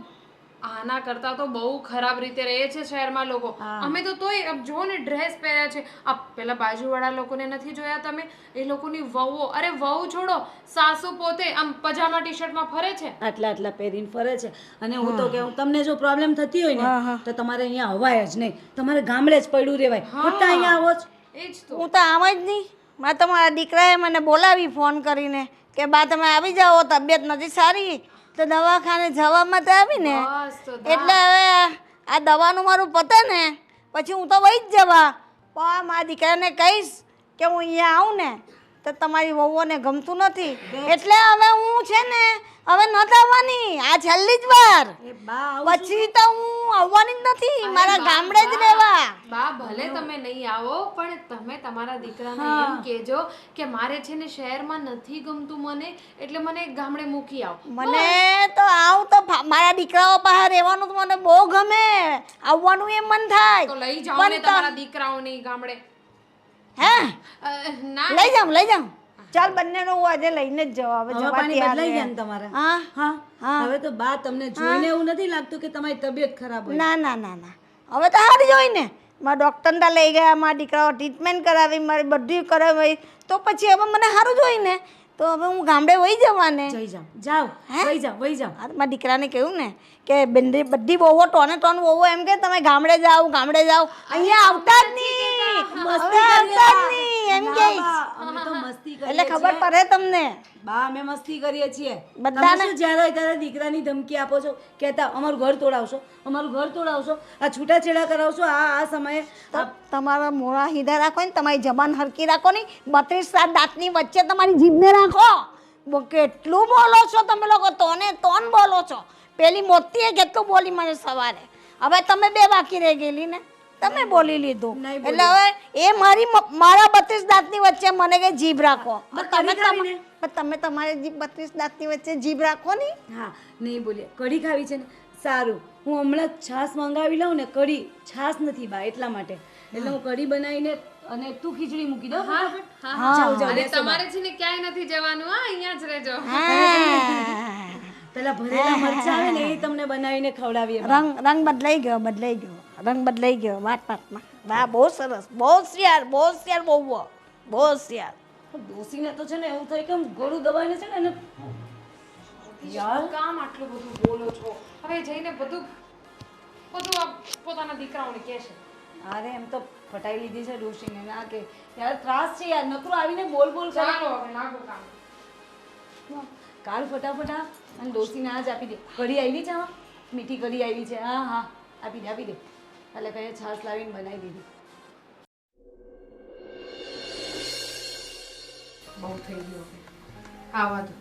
આના કરતાં તો બહુ ખરાબ રીતે રહે છે શહેરમાં લોકો. અમે તો તોય જો ને ડ્રેસ પહેર્યા છે. આ પેલા બાજુવાળા લોકોને નથી જોયા તમે? એ લોકોની વહુઓ, અરે વહુ છોડો, સાસુ પોતે આમ પજામા ટી શર્ટમાં ફરે છે. આટલા પહેરીને ફરે છે. અને હું તો કહું, તમને જો પ્રોબ્લેમ થતી હોય ને તો તમારે અહીંયા અવાય જ નહીં. તમારે ગામડે જ પડ્યું રહેવાય. ખોટા અહીંયા આવો જ. એ જ તો. હું તો આમ જ નહીં. માં તમારા દીકરાએ મને બોલાવી ફોન કરીને કે બા તમે આવી જાઓ, તબિયત નથી સારી. તો દવાખાને જવામાં તો આવી ને, એટલે હવે આ દવાનું મારું પતે ને પછી હું તો વહી જ જવા. પણ મારા દીકરાને કહીશ કે હું અહીંયા આવું ને તો તમારી વહુઓને ગમતું નથી, એટલે હવે હું છે ને હવે નથી આવવાની. આ છેલ્લી જ વાર. પછી તો હું આવવાની આવવાની જ નથી, મારા ગામડે જ રહેવા. બા ભલે તમે નહીં આવો પણ તમે તમારા દીકરાને એમ કહેજો કે મારે છે ને શહેરમાં નથી ગમતું મને, એટલે મને ગામડે મૂકી આવો. મને તો આવું તો મારા દીકરાઓ પાસે રહેવાનું તો મને બહુ ગમે, આવવાનું એમ મન થાય. તો લઈ જાઓ ને તમારા દીકરાઓને ગામડે. હે ના લઈ જાઉં. ચાલ બંનેનો હું આજે લઈને જ જાઉં. હવે જવા પાણી તૈયાર બદલાઈ રહે. ગયા ને તમારા? હા હા હવે તો બા તમને જોઈને એવું નથી લાગતું કે તમારી તબિયત ખરાબ હોય. ના હવે તો હારી જોઈ ને, મારા ડૉક્ટરને ત્યાં લઈ ગયા, મારા દીકરાઓ ટ્રીટમેન્ટ કરાવી, મારી બધી કરાવી, તો પછી હવે મને સારું જોઈ ને, તો હવે હું ગામડે વહી જવાને. જાઓ વહી જાઓ. મારા દીકરાને કહ્યું ને કે બધી બહુઓ ટોન બહુઓ એમ કે તમે ગામડે જાઓ, અહીંયા આવતા જ નહીં, હવે આવતા જ નહીં એમ કે. અમે તો મસ્તી કરીએ એટલે ખબર પડે તમને બા, અમે મસ્તી કરીએ છીએ. બધાને- તમે શું જ્યારે હોય ત્યારે દીકરાની ધમકી આપો છો, કહેતા અમારું ઘર તોડાવશો, આ છૂટાછેડા કરાવશો, આ સમયે તો તમારા મોડા સીધા રાખો ને, તમારી જબાન હરકી રાખો ને, 32 દાંતની વચ્ચે તમારી જીભને રાખો. કેટલું બોલો છો તમે લોકો, તોન બોલો છો. પેલી મોતીએ કેટલું બોલી મને સવારે, હવે તમે 2 બાકી રહી ગયેલી ને, તમે બોલી લીધું. એટલે હવે એ મારા 32 દાંતની વચ્ચે મને કે જીભ રાખો. તમે તમારી જીભ 32 દાંતની વચ્ચે જીભ રાખો ને. હા નહીં બોલીએ. કઢી ખાવી છે ને, સારું હું હમણાં છાશ મંગાવી લઉં ને. કઢી છાશ નથી બા, એટલા માટે. એટલે હું કઢી બનાવીને અને તું ખીચડી મૂકી દો. જાઓ અને તમારે છે ને ક્યાંય નથી જવાનું, હા અહીંયા જ રહેજો. પેલા ભરેલા મરચાં આવે ને એ તમને બનાવીને ખવડાવીએ. રંગ બદલાઈ ગયો વાતમાં. વાહ, બહુ સરસ, બહુ હોશિયાર, બહુ હોશિયાર. ડોસીને તો છે ને એવું થાય કે આમ ગળું દબાઈને છે ને એને યાર કામ આટલું બધું બોલો છો, હવે જઈને બધું આ પોતાના દીકરાઓને કહેશે. અરે એમ તો ફટાઈ લીધી છે ડોસીને, ના કે યાર ત્રાસ છે યાર, નકરું આવીને બોલ કરે. ચાલો હવે લાગો કામ. કાલ ફટાફટ અને ડોસીને આજ આપી દે. કઢી આવી છે, મીઠી કઢી આવી છે. હા આપી દે. એટલે કઈ છાશ લાવીને બનાવી દીધી. બહુ થઈ ગયું હવે, આવા દો.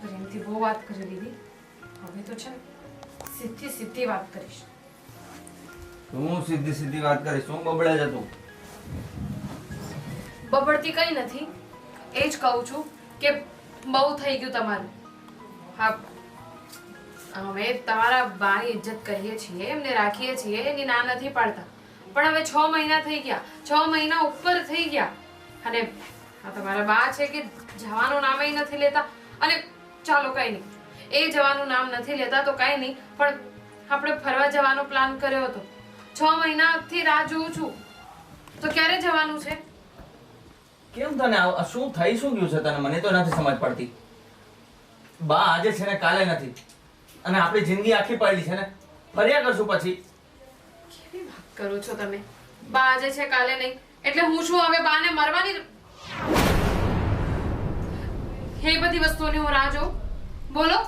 પ્રેમથી બહુ વાત કરી દીધી, હવે તો છે ને સીધી વાત કરીશ. હું સીધી વાત કરીશ, હું બબડે જ હતું. બબડતી કઈ નથી, એ જ કહું છું કે બહુ થઈ ગયું તમારું. હા, અમે તમારા બાની ઇજ્જત કરીએ છીએ, એમને રાખીએ છીએ, એની ના નથી પાડતા, પણ હવે 6 મહિના થઈ ગયા, 6 મહિના ઉપર થઈ ગયા, અને આ તમારા બા છે કે જવાનું નામ નથી લેતા. અને ચાલો કઈ નહીં, એ જવાનું નામ નથી લેતા તો કઈ નહીં, પણ આપણે ફરવા જવાનો પ્લાન કર્યો હતો. 6 મહિનાથી રાહ જોઉં છું, તો ક્યારે જવાનું છે? કેમ તને શું ગયું છે તને? મને તો નથી સમજ પડતી. બા આજે છે ને કાલે નથી, અને આપણી જિંદગી આખી પડી છે ને, ફર્યા કરશું પછી. કેવી વાત કરો છો તમે? બા આજે છે કાલે નહીં, એટલે હું શું હવે બાને મરવાની? એ બધી વસ્તુઓની હું રાહ જોઉં? બોલો,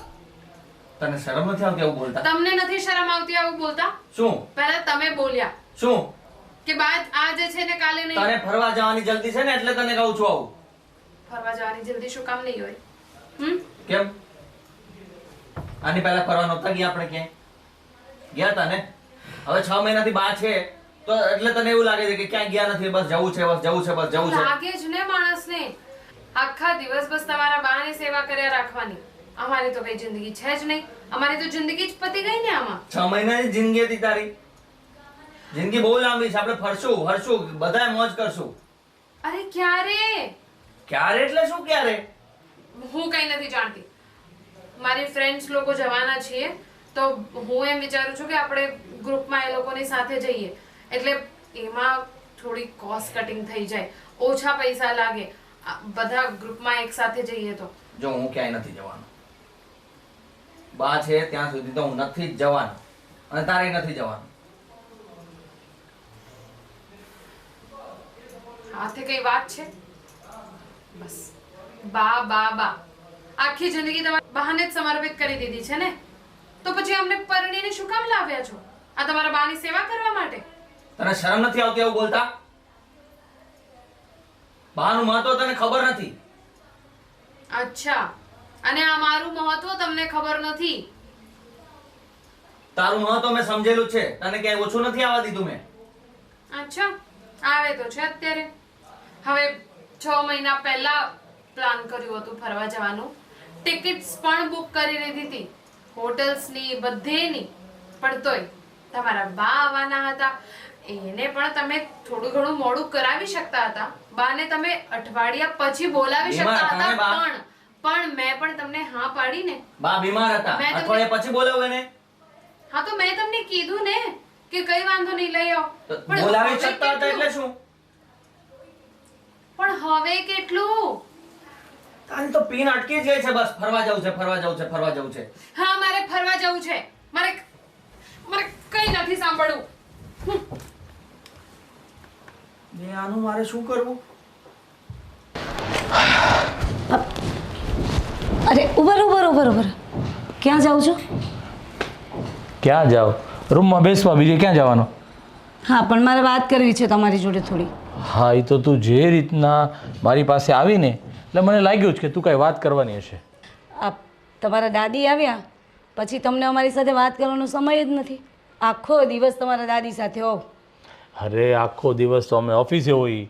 તને શરમ નથી આવતી આવું બોલતા? તમને નથી શરમ આવતી આવું બોલતા? શું પહેલા તમે બોલ્યા શું કે બા આજે છે ને કાલે નહીં. તને ફરવા જવાની જલ્દી છે ને, એટલે તને કહું છું આવું. ફરવા જવાની જલ્દી શું કામ નહીં હોય? કેમ? આની પહેલા ફરવા નહોતા ગયા આપણે? ક્યાંય ગયા તા ને? હવે 6 મહિનાથી બા છે તો એટલે તને એવું લાગે છે કે ક્યાંય ગયા નથી, બસ જવું છે. લાગે જ ને માણસને, આખા દિવસ બસ તમારા બાની સેવા કર્યા રાખવાની. અમારી તો કઈ જિંદગી છે જ નહીં, અમારી તો જિંદગી જ પતી ગઈ ને આમાં. 6 મહિનાની જિંદગી હતી તારી. જિંદગી બહુ લાંબી છે, આપણે ફરશું હરશું, બધાય મોજ કરશું. અરે ક્યારે? ક્યારે એટલે શું ક્યારે? હું કઈ નથી જાણતી. મારી ફ્રેન્ડ્સ લોકો જવાના છીએ, તો હું એમ વિચારું છું કે આપણે ગ્રુપમાં એ લોકોની સાથે જઈએ, એટલે એમાં થોડી કોસ્ટ કટિંગ થઈ જાય, ઓછા પૈસા લાગે, બધા ગ્રુપમાં એક સાથે જઈએ તો. જો હું ક્યાંય નથી જવાનો. બા છે ત્યાં સુધી તો હું નથી જ જવાનો, અને તારે નથી જવાનું. હાથે કઈ વાત છે? બસ બા બા બા આખી જિંદગી તમારા બહાને જ સમર્પિત કરી દીધી છે ને, તો પછી અમને પરણીને શું કામ લાવ્યા છો? આ તમારા બાની સેવા કરવા માટે? તને શરમ નથી આવતી આવું બોલતા? બાનું મહત્વ તને ખબર નથી. અચ્છા, અને આ મારું મહત્વ તમને ખબર નથી? તારું મહત્વ મેં સમજેલું છે, તને ક્યાંય ઓછું નથી આવવા દીધું મેં. અચ્છા, આવે તો છે અત્યારે. હવે 6 મહિના પહેલા પ્લાન કર્યું હતું ફરવા જવાનું, ટિકિટ્સ પણ બુક કરી લીધી હતી, હોટલ્સની બધેની. પણ તોય તમારા બા આવવાના હતા, એને પણ તમે થોડું ઘણું મોડું કરાવી શકતા હતા. બાને તમે અઠવાડિયા પછી બોલાવી બીમાર શકતા હતા ને હતા, બા? પણ મેં પણ તમને હા પાડી ને. બા બીમાર હતા, મેં તમને- અઠવાડિયા પછી બોલાવો એને. હા તો મેં તમને કીધું ને કે કઈ વાંધો નહીં, લઈ આવો. તો પણ બોલાવી હવે શકતા હતા એટલે કેટલું? શું? પણ હવે કેટલું? તારી તો પીન અટકી જ ગઈ છે. બસ ફરવા જવું છે, ફરવા જવું છે, ફરવા જવું છે. હા, મારે ફરવા જવું છે. મારે કઈ નથી સાંભળવું. ને આનું મારે શું કરવું? અરે ઉભર ક્યાં જાઓ છો? ક્યાં જાઓ? રૂમમાં બેસવા, બીજે ક્યાં જવાનો? હા, પણ મારે વાત કરવી છે તમારી જોડે થોડી. હા, એ તો તું જે રીતના મારી પાસે આવીને એટલે મને લાગ્યું જ કે તું કાંઈ વાત કરવાની હશે. આ તમારા દાદી આવ્યા પછી તમને અમારી સાથે વાત કરવાનો સમય જ નથી. આખો દિવસ તમારા દાદી સાથે હોવ. અરે આખો દિવસ તો અમે ઓફિસે હોઈએ,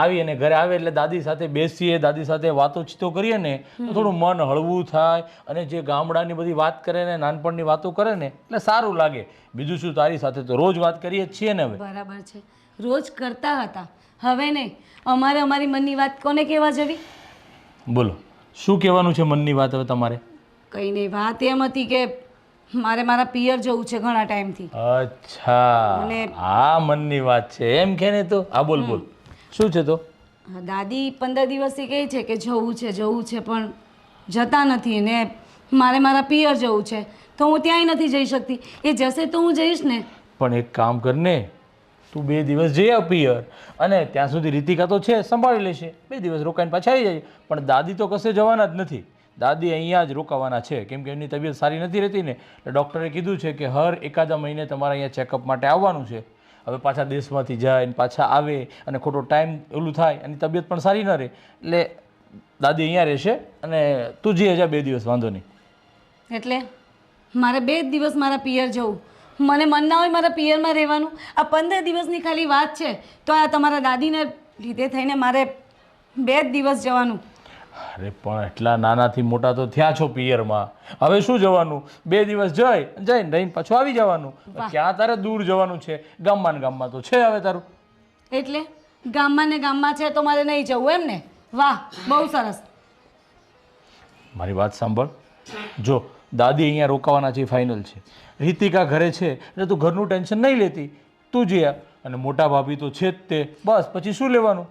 આવી અને ઘરે આવે એટલે દાદી સાથે બેસીએ, દાદી સાથે વાતોચીતો કરીએ ને તો થોડું મન હળવું થાય. અને જે ગામડાની બધી વાત કરે ને નાનપણની વાતો કરે ને એટલે સારું લાગે. બીજું શું, તારી સાથે તો રોજ વાત કરીએ જ છીએ ને હવે. બરાબર છે, રોજ કરતા હતા, હવે નહીં. અમારે અમારી મનની વાત કોને કહેવા જવી? બોલો, શું કહેવાનું છે મનની વાત હવે તમારે? કંઈ નહીં, વાત એમ હતી કે મારે મારા પિયર જવું છે ઘણા ટાઈમથી. અચ્છા, અને- આ મનની વાત છે એમ કે ને? તો આ બોલ બોલ, શું છે તો? દાદી 15 દિવસથી કહે છે કે જવું છે પણ જતા નથી. ને મારે મારા પિયર જવું છે તો હું ત્યાંય નથી જઈ શકતી. એ જશે તો હું જઈશ ને. પણ એક કામ કરને, તું 2 દિવસ જઈ આવ પિયર, અને ત્યાં સુધી રીતિકા તો છે, સંભાળી લેશે. 2 દિવસ રોકાઈને પાછા આવી જાય. પણ દાદી તો કશે જવાના જ નથી, દાદી અહીંયા જ રોકાવાના છે. કેમ કે એમની તબિયત સારી નથી રહેતી ને, એટલે ડૉક્ટરે કીધું છે કે હર એકાદા મહિને તમારે અહીંયા ચેકઅપ માટે આવવાનું છે. હવે પાછા દેશમાંથી જાય ને પાછા આવે અને ખોટો ટાઈમ ઓલું થાય, અને તબિયત પણ સારી ન રહે, એટલે દાદી અહીંયા રહેશે અને તું જઈ હજા 2 દિવસ, વાંધો નહીં. એટલે મારે 2 દિવસ મારા પિયર જવું. મને મન ના હોય મારા પિયરમાં રહેવાનું. આ 15 દિવસની ખાલી વાત છે તો આ તમારા દાદીને લીધે થઈને મારે 2 દિવસ જવાનું. અરે પણ એટલા નાનાથી મોટા તો થયા છો પિયરમાં, હવે શું જવાનું? 2 દિવસ જઈને રહીને પાછું આવી જવાનું. ક્યાં તારે દૂર જવાનું છે? ગામમાં ને ગામમાં તો છે હવે તારું. એટલે ગામમાં ને ગામમાં છે તો મારે નહીં જવું એમ ને? વાહ, બહુ સરસ. મારી વાત સાંભળ, જો દાદી અહીંયા રોકાવાના છે, ફાઇનલ છે. રીતિકા ઘરે છે એટલે તું ઘરનું ટેન્શન નહીં લેતી, તું જ્યાં. અને મોટા ભાભી તો છે જ તે, બસ પછી શું લેવાનું?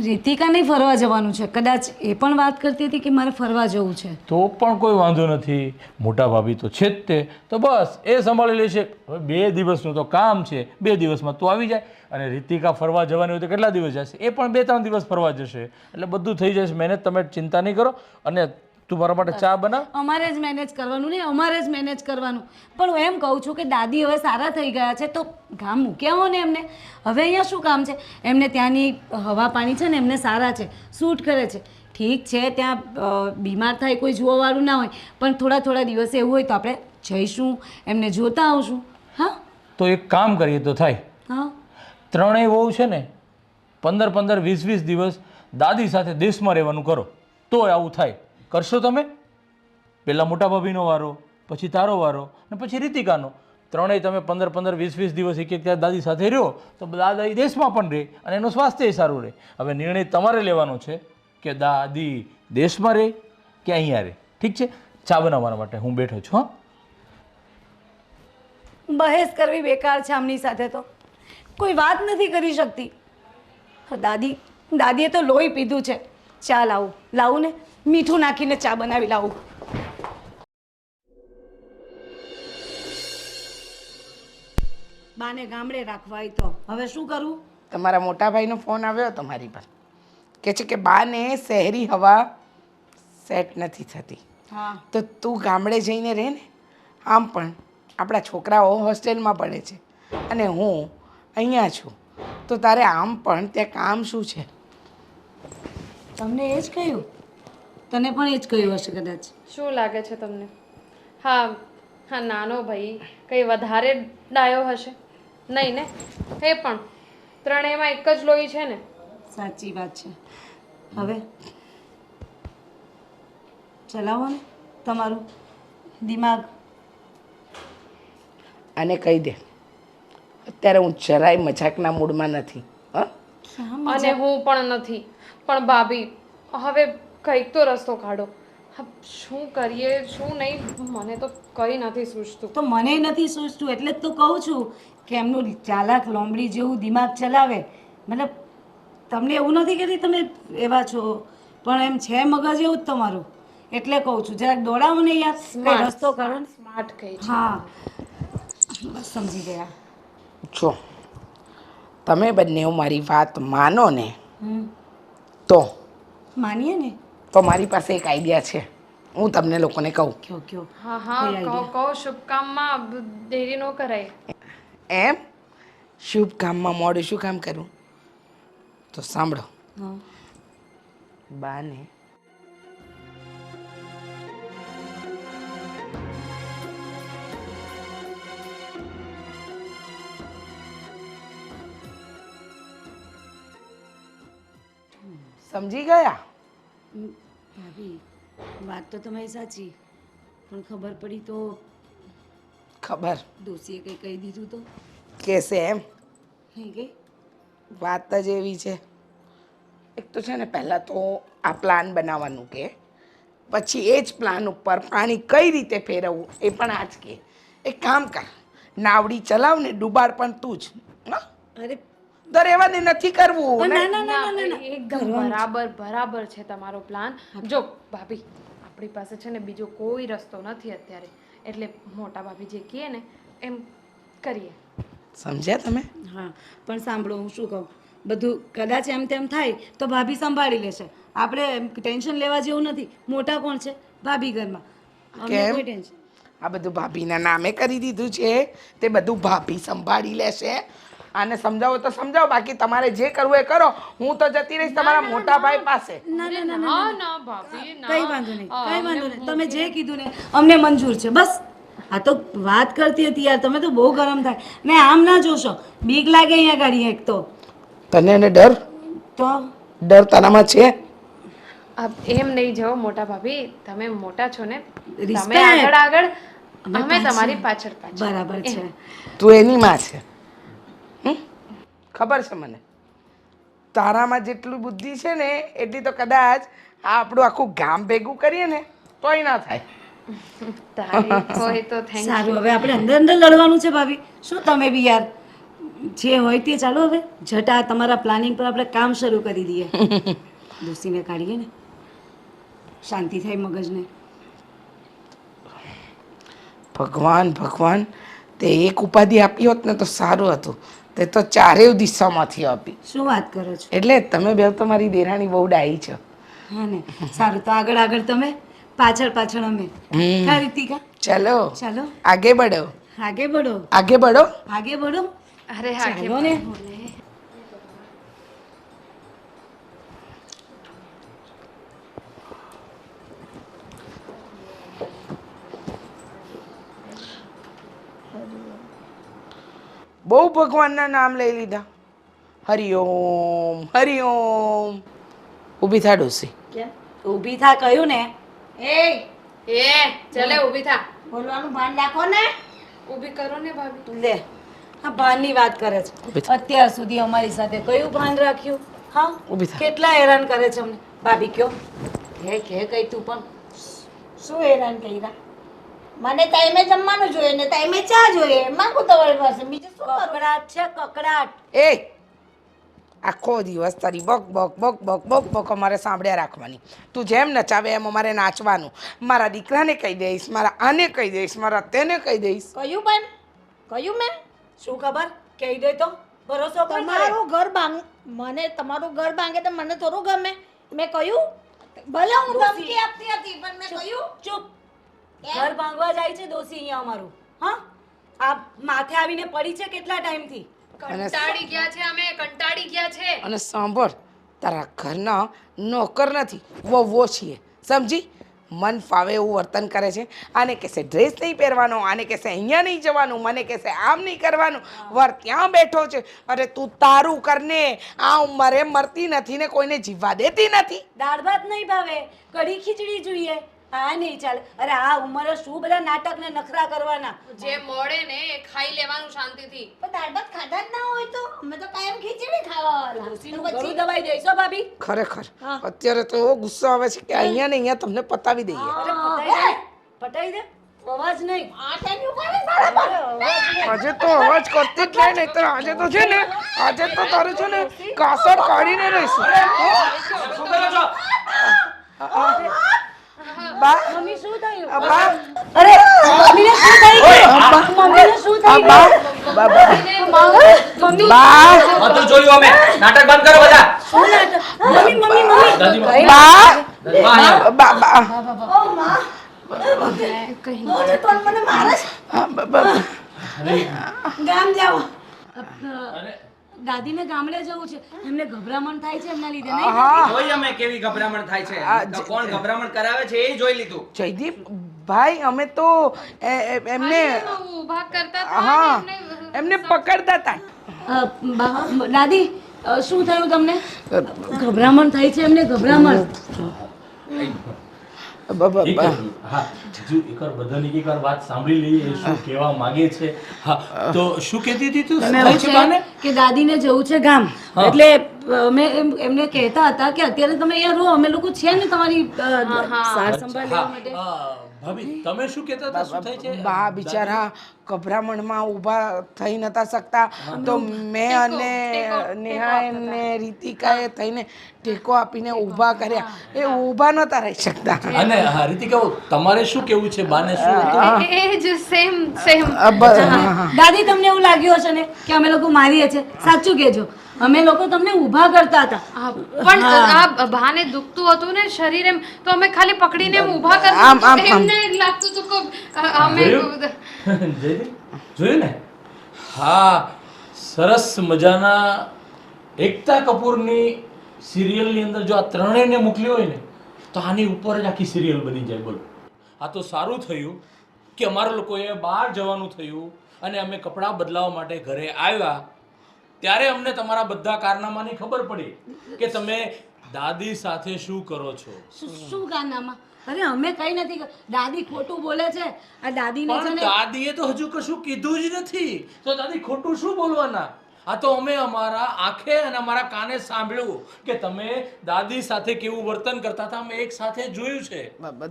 રીતિકા નહીં ફરવા જવાનું છે, કદાચ એ પણ વાત કરતી હતી કે મારે ફરવા જવું છે. તો પણ કોઈ વાંધો નથી, મોટા ભાભી તો છે જ તે, તો બસ એ સંભાળી લેશે. હવે 2 દિવસનું તો કામ છે, 2 દિવસમાં તું આવી જાય. અને રીતિકા ફરવા જવાની હોય તો કેટલા દિવસ જશે? એ પણ 2-3 દિવસ ફરવા જશે, એટલે બધું થઈ જશે મેનેજ. તમે ચિંતા નહીં કરો. અને તું મારા માટે ચા બનાવ. અમારે જ મેનેજ કરવાનું ને, અમારે જ મેનેજ કરવાનું. પણ હું એમ કહું છું કે દાદી હવે સારા થઈ ગયા છે તો ગામ મૂક્યા હો ને એમને. હવે અહીંયા શું કામ છે? એમને ત્યાંની હવા પાણી છે ને એમને સારા છે, સૂટ કરે છે. ઠીક છે, ત્યાં બીમાર થાય કોઈ જોવાવાળું ના હોય, પણ થોડા દિવસે એવું હોય તો આપણે જઈશું, એમને જોતા આવશું. હા, તો એક કામ કરીએ તો થાય. હા, ત્રણેય વહુ છે ને 15-15, 20-20 દિવસ દાદી સાથે દેશમાં રહેવાનું કરો, તો આવું થાય. કરશો તમે? પહેલાં મોટા ભાભીનો વારો, પછી તારો વારો, અને પછી રીતિકાનો. ત્રણેય તમે 15-15, 20-20 દિવસ એક ત્યાં દાદી સાથે રહ્યો તો દાદી દેશમાં પણ રહે અને એનું સ્વાસ્થ્ય સારું રહે. હવે નિર્ણય તમારે લેવાનો છે કે દાદી દેશમાં રહે કે અહીંયા રહે. ઠીક છે, ચા બનાવવા માટે હું બેઠો છું. હા, બહેસ કરવી બેકાર છે આમની સાથે. તો કોઈ વાત નથી કરી શકતી. દાદીએ તો લોહી પીધું છે. ચા લાવું ને, મીઠું નાખીને ચા બનાવી લાવું. બાને ગામડે રાખવા હોય તો હવે શું કરું? તમારા મોટા ભાઈનો ફોન આવ્યો તમારી પર, કે છે કે બાને શહેરી હવા સેટ નથી થતી. હા, તો તું ગામડે જઈને રહે ને. આમ પણ આપણા છોકરાઓ હોસ્ટેલમાં પડે છે અને હું અહીંયા છું, તો તારે આમ પણ ત્યાં કામ શું છે? તમને એ જ કહ્યું? તને પણ એ જ કહ્યું હશે કદાચ. શું લાગે છે તમને? હા, હા નાનો ભાઈ કંઈ વધારે ડાયો હશે નહીં ને? એ પણ ત્રણેયમાં એક જ લોહી છે ને. સાચી વાત છે. હવે ચલાવો ને તમારું દિમાગ. અને કહી દે અત્યારે હું જરાય મજાકના મૂડમાં નથી. હા, અને હું પણ નથી. પણ ભાભી હવે કંઈક તો રસ્તો કાઢો. હા, શું કરીએ શું નહીં મને તો કંઈ નથી સૂઝતું. તો મને નથી સૂઝતું એટલે જ તો કહું છું કે એમનું ચાલાક લોમડી જેવું દિમાગ ચલાવે. મતલબ તમને એવું નથી કે તમે એવા છો, પણ એમ છે મગજ એવું જ તમારું. એટલે કહું છું જરાક દોડાવો ને યાર, કંઈ રસ્તો કરો ને. સ્માર્ટ કહી છે. હા બસ સમજી ગયા. જો તમે બંને મારી વાત માનો ને હમ તો માનીએ ને. તો મારી પાસે એક આઈડિયા છે, હું તમને લોકોને કહું. કયો કયો. હા હા કહો શુભ કામમાં દેરી ન કરાય. એમ શુભ કામમાં મોડું શું કામ કરું? તો સાંભળો, હા બાને સમજી ગયા? ભાભી વાત તો તમારી સાચી, પણ ખબર પડી તો ખબર ડોશીએ કંઈ કહી દીધું તો કેસે એમ નહીં કે વાત જ એવી છે. એક તો છે ને પહેલાં તો આ પ્લાન બનાવવાનું કે પછી એ જ પ્લાન ઉપર પાણી કઈ રીતે ફેરવવું એ પણ આ જ કે. એક કામ કર, નાવડી ચલાવ ને ડૂબાડ પણ તું જ. હા, અરે દર એવા ને નથી કરવું. ના ના ના ના ના એકદમ બરાબર છે તમારો પ્લાન. જો ભાભી આપણી પાસે છે ને બીજો કોઈ રસ્તો નથી અત્યારે, એટલે મોટા ભાભી જે કહે ને એમ કરીએ. સમજ્યા તમે? હા પણ સાંભળો હું શું કહું, બધું કદાચ એમ તેમ થાય તો ભાભી સંભાળી લેશે. આપણે ટેન્શન લેવા જેવું નથી. મોટા કોણ છે? ભાભી ઘરમાં. અમને કેમ? કોઈ ટેન્શન. આ બધું ભાભીના નામે કરી દીધું છે, તે બધું ભાભી સંભાળી લેશે. આને સમજાવો તો સમજાવો, બાકી તમારે જે કરવું એ કરો. હું તો જતી રહીશ તમારા મોટા ભાઈ પાસે. ના ના ના ના ના ભાભી ના. કઈ વાંધો નહીં, કઈ વાંધો નહીં. તમે જે કીધું ને અમને મંજૂર છે બસ. આ તો વાત કરતી હતી યાર, તમે તો બહુ ગરમ થાય ને. આમ ના જોશો, બીક લાગે અહીંયા ગાડી. એક તો તને એને ડર તો ડર તારામાં છે? એમ નહીં જાઓ મોટા ભાભી, તમે મોટા છો ને, તમે Respect. આગળ અમે તમારી પાછળ પાછળ. બરાબર છે. તું એની માં છે. ખબર છે મને. તારામાં જેટલું બુદ્ધિ છે ને એટલી તો કદાચ આ આપણું આખું ગામ ભેગું કરીએ ને તોય ના થાય. તારીફ હોય તો થેન્ક સારું, હવે આપણે અંદર અંદર લડવાનું છે ભાભી. શું તમે બી યાર, જે હોય તે ચાલો. હવે જટા તમારા પ્લાનિંગ પર આપણે કામ શરૂ કરી દઈએ. દોસ્તીને કાઢીએ ને, શાંતિ થાય મગજને. ભગવાન ભગવાન, તે એક ઉપાધિ આપી હોત ને તો સારું હતું. તે તો ચારેય દિશામાંથી આપી. શું વાત કરો છો? એટલે તમે બે તો મારી દેરાણી બહુ ડાઈ છો. હા ને, સારું તો આગળ આગળ તમે, પાછળ પાછળ અમે. હા રીતિકા, ચલો ચાલો આગે બઢો, આગે બઢો, આગે બઢો. આગે બઢો. અરે હા ચાલો ને. બહુ ભગવાનના નામ લઈ લીધા. હરિઓમ હરિઓમ. ઊભી થા ડોસી. કેમ ઊભી થા કહ્યું ને? એ ચલે ઊભી થા. બોલવાનું ભાન રાખો ને. ઊભી કરો ને ભાભી. લે, આ ભાનની વાત કરે છે. અત્યાર સુધી અમારી સાથે કયું ભાન રાખ્યું? હા, ઊભી થા. કેટલા હેરાન કરે છે અમને. ભાભી કયો કે કઈ તું પણ શું હેરાન કર્યા? મને ટાઈમે જમવાનું જોઈએ ને ટાઈમે ચા જોઈએ. માંગુ તમારી પાસે, બીજું શું કરું? કકડાટ છે કકડાટ. એ આખો દિવસ તારી buck buck buck buck buck buck અમારે સાંભળ્યા રાખવાની. તું જેમ નચાવે એમ અમારે નાચવાનું. મારા દીકરાને કહી દઈશ, મારા આને કહી દઈશ, મારા તેને કહી દઈશ. કયું બેન? કયું મેં? શું ખબર? કહી દે તો ભરોસો કોણ કરે? તમારું ઘર ભાંગ, મને તમારું ઘર ભાંગે તો મને થોડું ગમે. મેં કહ્યું? ભલે હું ધમકી આપતી હતી પણ મેં કહ્યું. ચૂપ. ઘર ભાંગવા જાય છે દોશી અહીંયા અમારું. હા, આ માથે આવીને પડી છે કેટલા ટાઈમથી. કંટાળી ગયા છે અમે, કંટાળી ગયા છે. અને સાંભળ, તારા ઘરના નોકર નથી, વહુઓ છીએ. સમજી? મન ફાવે એવું વર્તન કરે છે. આને કહેશે ડ્રેસ નહીં પહેરવાનો, આને કહેશે અહીંયા નહીં જવાનું, મને કહેશે આમ નહીં કરવાનું, વર ત્યાં બેઠો છે. અરે તું તારું કરને, આ ઉંમરે મરતી નથી ને કોઈને જીવવા દેતી નથી. દાળ ભાત નહીં ભાવે, કઢી ખીચડી જોઈએ. હા નહીં ચાલે. અરે આ ઉંમરે શું બધા નાટક ને નખરા કરવાના. જે મળે ને એ ખાઈ લેવાનું શાંતિથી. પણ દાળ ભાત ખાધા જ ના હોય તો અમે તો કાયમ ખીચડી ખાવાવાળા. ડોસીનું ગળું દબાઈ દઈશો ભાભી. ખરેખર અત્યારે તો એવો ગુસ્સો આવે છે કે અહીંયા ને અહીંયા તમને પતાવી દઈએ. અરે પતાઈ દે, પતાઈ દે. અવાજ નહીં. આ ટાઈમ ઉપર સારા આજે તો અવાજ કરતી જ નહીં, નહીંતર આજે તો છે ને, આજે તો તારે છે ને કાસર કાઢીને રહીશું. શું કરો છો? બા મમ્મી શું થયું? બા અરે મમ્મીને શું થઈ ગયું? મમ્મીને શું થઈ બા ગયું? બા મમ્મી બા બધું જોયું અમે. નાટક બંધ કરો બધા. શું નાટક? મમ્મી મમ્મી મમ્મી દાદીમાં બા, બા બા ઓ માં મને તો મને મારે છે. ગામ જાઓ. દાદીને ગામડે જવું છે, એમને ગભરામણ થાય છે એમના લીધે નહીં? જોઈ અમે કેવી ગભરામણ થાય છે. કોણ ગભરામણ કરાવે છે એ જોઈ લીધું. જયદીપ ભાઈ અમે તો એમને ઊભા કરતા હતા હા ને એમને એમને પકડતા હતા. દાદી શું થયું તમને? ગભરામણ થાય છે એમને, ગભરામણ. હા જીજુ એકવાર બધાની એકવાર વાત સાંભળી લઈએ એ શું કહેવા માંગે છે. હા તો શું કહેતી હતી તું? શું થાય છે બાને? કે દાદીને જવું છે ગામ, એટલે અમે એમને કહેતા હતા કે અત્યારે તમે અહીંયા રહો, અમે લોકો છે ને તમારી સાર સંભાળ લેવા માટે. ભાભી તમે શું કહેતા હતા? શું થાય છે? બા બિચારા ગભરામણમાં ઊભા થઈ નતા શકતા, તો મેં અને નેહા ને રીતિકાએ થઈને ટેકો આપીને ઊભા કર્યા. એ ઊભા નતા રહી શકતા. અને હા રીતિકા તમારે શું કેવું છે બાને? શું એ જ સેમ સેમ. દાદી તમને એવું લાગ્યું હશે ને કે અમે લોકો મારીએ છીએ? સાચું કહેજો, અમે લોકો તમને ઊભા કરતા હતા. પણ આ ભાને દુખતું હતું ને શરીર એમ, તો અમે ખાલી પકડીને એમ ઊભા આમ, કરતા. આમ. એમને લાગતું હતું કે અમે જયદીપ જોયું ને? હા સરસ મજાના એકતા કપૂરની સિરિયલની અંદર જો આ ત્રણેયને મોકલી હોય ને તો આની ઉપર જ આખી સિરિયલ બની જાય. બોલો, આ તો સારું થયું કે અમારા લોકોએ બહાર જવાનું થયું અને અમે કપડાં બદલાવવા માટે ઘરે આવ્યા ત્યારે અમને તમારા બધા કારનામાની ખબર પડી કે તમે દાદી સાથે શું કરો છો. શું કારનામાં? અરે અમે કઈ નથી દાદી ખોટું બોલે છે. આ દાદીને છે પણ ને દાદીએ તો હજુ કશું કીધું જ નથી, તો દાદી ખોટું શું બોલવાના? આ તો અમે અમારા આંખે અને અમારા કાને સાંભળ્યું કે તમે દાદી સાથે કેવું વર્તન કરતા હતા, અમે એક સાથે જોયું છે.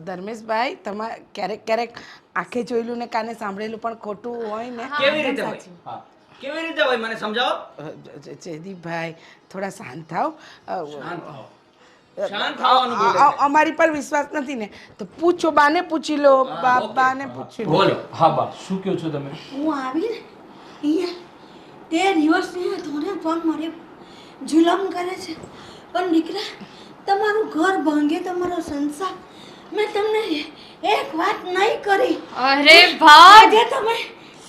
ધર્મેશભાઈ તમારે ક્યારેક ક્યારેક આંખે જોયેલું ને કાને સાંભળેલું પણ ખોટું હોય ને. કેવી રીતે હોય? હા કેવી રીતે હોય મને સમજાવો. જયદીપભાઈ થોડા શાંત થાવ. શાંત થવાનું બોલે છે. અમારી પર વિશ્વાસ નથી ને તો પૂછો, બાને પૂછી લો. બાને પૂછી લો. બોલો. હા બા શું કહો છો તમે? હું આવી ને અહીંયા તે દિવસની થોડે પણ મારે જુલમ કરે છે. પણ દીકરા તમારું ઘર ભાંગે, તમારો સંસાર, મેં તમને એક વાત નહીં કરી. અરે ભાગ. આજે તમે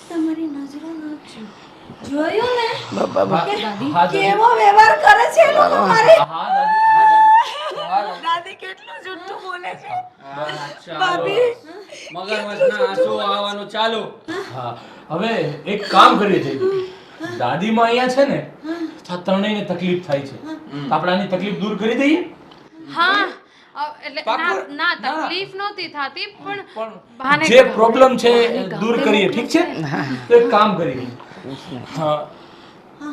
તમારી નજરો નાખજો. જોયું ને હા કેવો વ્યવહાર કરે છે એ લોકો મારે. હા દાદી. દાદી કેટલું જુઠ્ઠું બોલે છે. ભાભી મગજના આંસુ આવવાનું ચાલુ. હા હવે એક કામ કરીએ છીએ, દાદીમાં અહીંયા છે ને આ ત્રણેયને તકલીફ થાય છે, તો આપણે આની તકલીફ દૂર કરી દઈએ. હા એટલે ના પાકું? ના તકલીફ નહોતી થતી પણ પણ જે પ્રોબ્લેમ છે એ દૂર કરીએ, ઠીક છે? તો એક કામ કરીએ, હા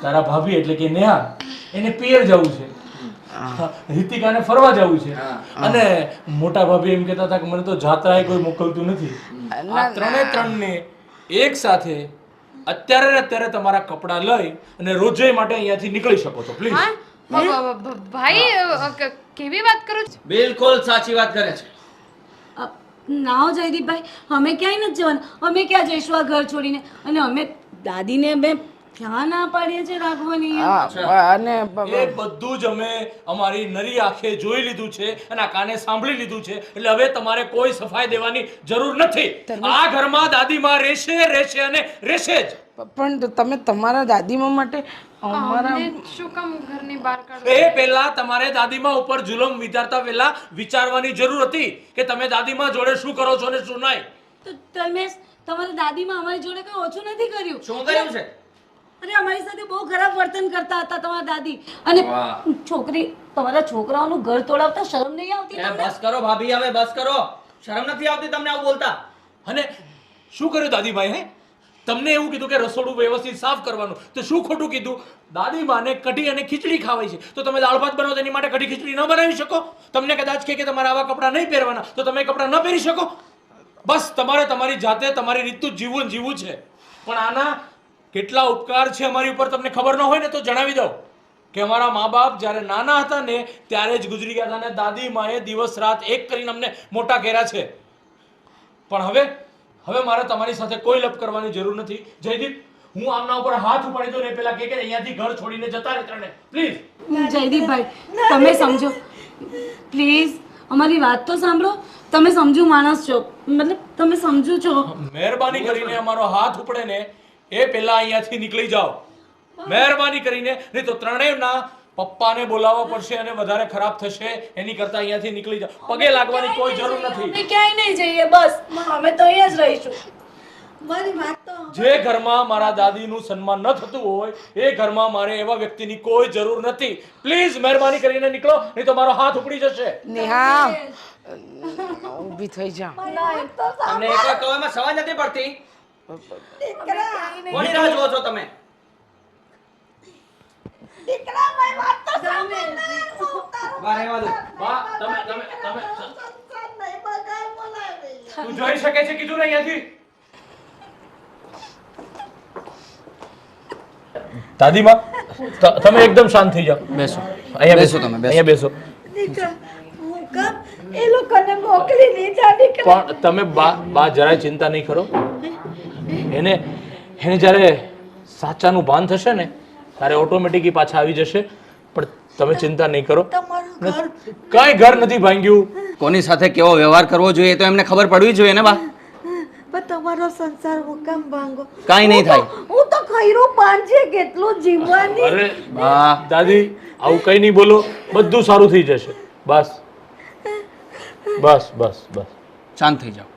તારા ભાભી એટલે કે નેહા એને પિયર જવું છે, રીતિકાને ફરવા જવું છે, અને મોટા ભાભી એમ કહેતા હતા કે મને તો જાત્રાએ કોઈ મોકલતું નથી. આ ત્રણને એક સાથે અત્યારે ને અત્યારે તમારા કપડાં લઈ અને રોજે માટે અહીંયાથી નીકળી શકો છો, પ્લીઝ. ભાઈ કેવી વાત કરો છો? બિલકુલ સાચી વાત કરે છે. ના હો જયદીપભાઈ, અમે ક્યાંય નથી જવાના. અમે ક્યાં જઈશું આ ઘર છોડીને? અને અમે દાદીને અમે ક્યાં ના પાડીએ છીએ રાખવાની? અને એ બધું જ અમે અમારી નરી આંખે જોઈ લીધું છે અને આ કાને સાંભળી લીધું છે, એટલે હવે તમારે કોઈ સફાઈ દેવાની જરૂર નથી. આ ઘરમાં દાદીમાં રહેશે અને રહેશે જ. પણ તમે તમારા દાદીમા માટે અમારા અમને શું કામ ઘરની બહાર કાઢો? એ પહેલા તમારે દાદીમા ઉપર જુલમ વિચારતા પહેલા વિચારવાની જરૂર હતી કે તમે દાદીમા જોડે શું કરો છો અને શું નહીં. તો તમે તમારી દાદીમાં અમારી જોડે કઈ ઓછું નથી કર્યું. શું કર્યું છે? અરે અમારી સાથે બહુ ખરાબ વર્તન કરતા હતા તમારા દાદી. અને છોકરી તમારા છોકરાઓનું ઘર તોડાવતા શરમ નહીં આવતી એ તમને? બસ કરો ભાભી, હવે બસ કરો. શરમ નથી આવતી તમને આવું બોલતા? અને શું કર્યું દાદીમાએ? હે, તમને એવું કીધું કે રસોડું વ્યવસ્થિત સાફ કરવાનું, તો શું ખોટું કીધું? દાદીમાને કઢી અને ખીચડી ખાવાય છે, તો તમે દાળ ભાત બનાવો તેની માટે કઢી ખીચડી ન બનાવી શકો? તમને કદાચ કે તમારે આવા કપડાં નહીં પહેરવાના, તો તમે કપડાં ન પહેરી શકો? બસ તમારે તમારી જાતે તમારી રીતનું જીવન જીવવું છે. પણ આના કેટલા ઉપકાર છે અમારી ઉપર તમને ખબર ન હોય ને તો જણાવી દઉં કે અમારા મા બાપ જ્યારે નાના હતા ને ત્યારે જ ગુજરી ગયા હતા, અને દાદીમાએ દિવસ રાત એક કરીને અમને મોટા કર્યા છે. પણ હવે મારે તમારી સાથે કોઈ લપ કરવાની જરૂર નથી. જયદીપ, હું આમના ઉપર હાથ ઉપાડી દઉં ને પેલા કે અહીંયાથી ઘર છોડીને જતા રહે ત્રણે, પ્લીઝ. જયદીપભાઈ તમે સમજો પ્લીઝ, અમારી વાત તો સાંભળો. તમે સમજુ માણસ છો, મતલબ તમે સમજુ છો. મહેરબાની કરીને અમારો હાથ ઉપડે ને એ પહેલા અહીંયાથી નીકળી જાઓ, મહેરબાની કરીને. નહીં તો ત્રણેયના પપ્પાને બોલાવવા પડશે અને વધારે ખરાબ થશે. એની કરતા અહીંયાથી નીકળી જાઓ. પગે લાગવાની કોઈ જરૂર નથી. અમે ક્યાંય નહીં જઈએ, બસ અમે તો અહીંયા જ રહીશું. મારી વાત તો જે ઘરમાં મારા દાદીનું સન્માન ન થતું હોય એ ઘરમાં મારે એવા વ્યક્તિની કોઈ જરૂર નથી. પ્લીઝ મહેરબાની કરીને નીકળો, નહીં તો મારો હાથ ઉપડી જશે. નેહા ઊભી થઈ જા. તમને એકવાર કહેવામાં સમજ નથી પડતી? કોની રાહ જુઓ છો તમે? બહાર રહેવા દો. બા, તમે તું જોઈ શકે છે કીધું ને અહીંયાથી. દાદીમા, તમે એકદમ શાંત થઈ જાઓ. બેસો. અહીંયા બેસો તમે, બેસો. અહીંયા બેસો. એ લોકોને મોકલી દીધા દીકરા. પણ તમે બા જરાય ચિંતા નહીં કરો. એને જ્યારે સાચાનું ભાન થશે ને ત્યારે ઓટોમેટિકલી પાછા આવી જશે. પણ તમે ચિંતા નહીં કરો. કાંઈ ઘર નથી ભાંગ્યું. કોની સાથે કેવો વ્યવહાર કરવો જોઈએ તો એમને ખબર પડવી જોઈએ ને બા. પણ તમારો સંસાર હુકમ ભાંગો. કાંઈ નહીં થાય. હું તો ખૈરું પાન છે કેટલું જીવવાની. અરે બા, દાદી, આવું કંઈ નહીં બોલો. બધું સારું થઈ જશે. બસ બસ બસ બસ. શાંત થઈ જાઓ.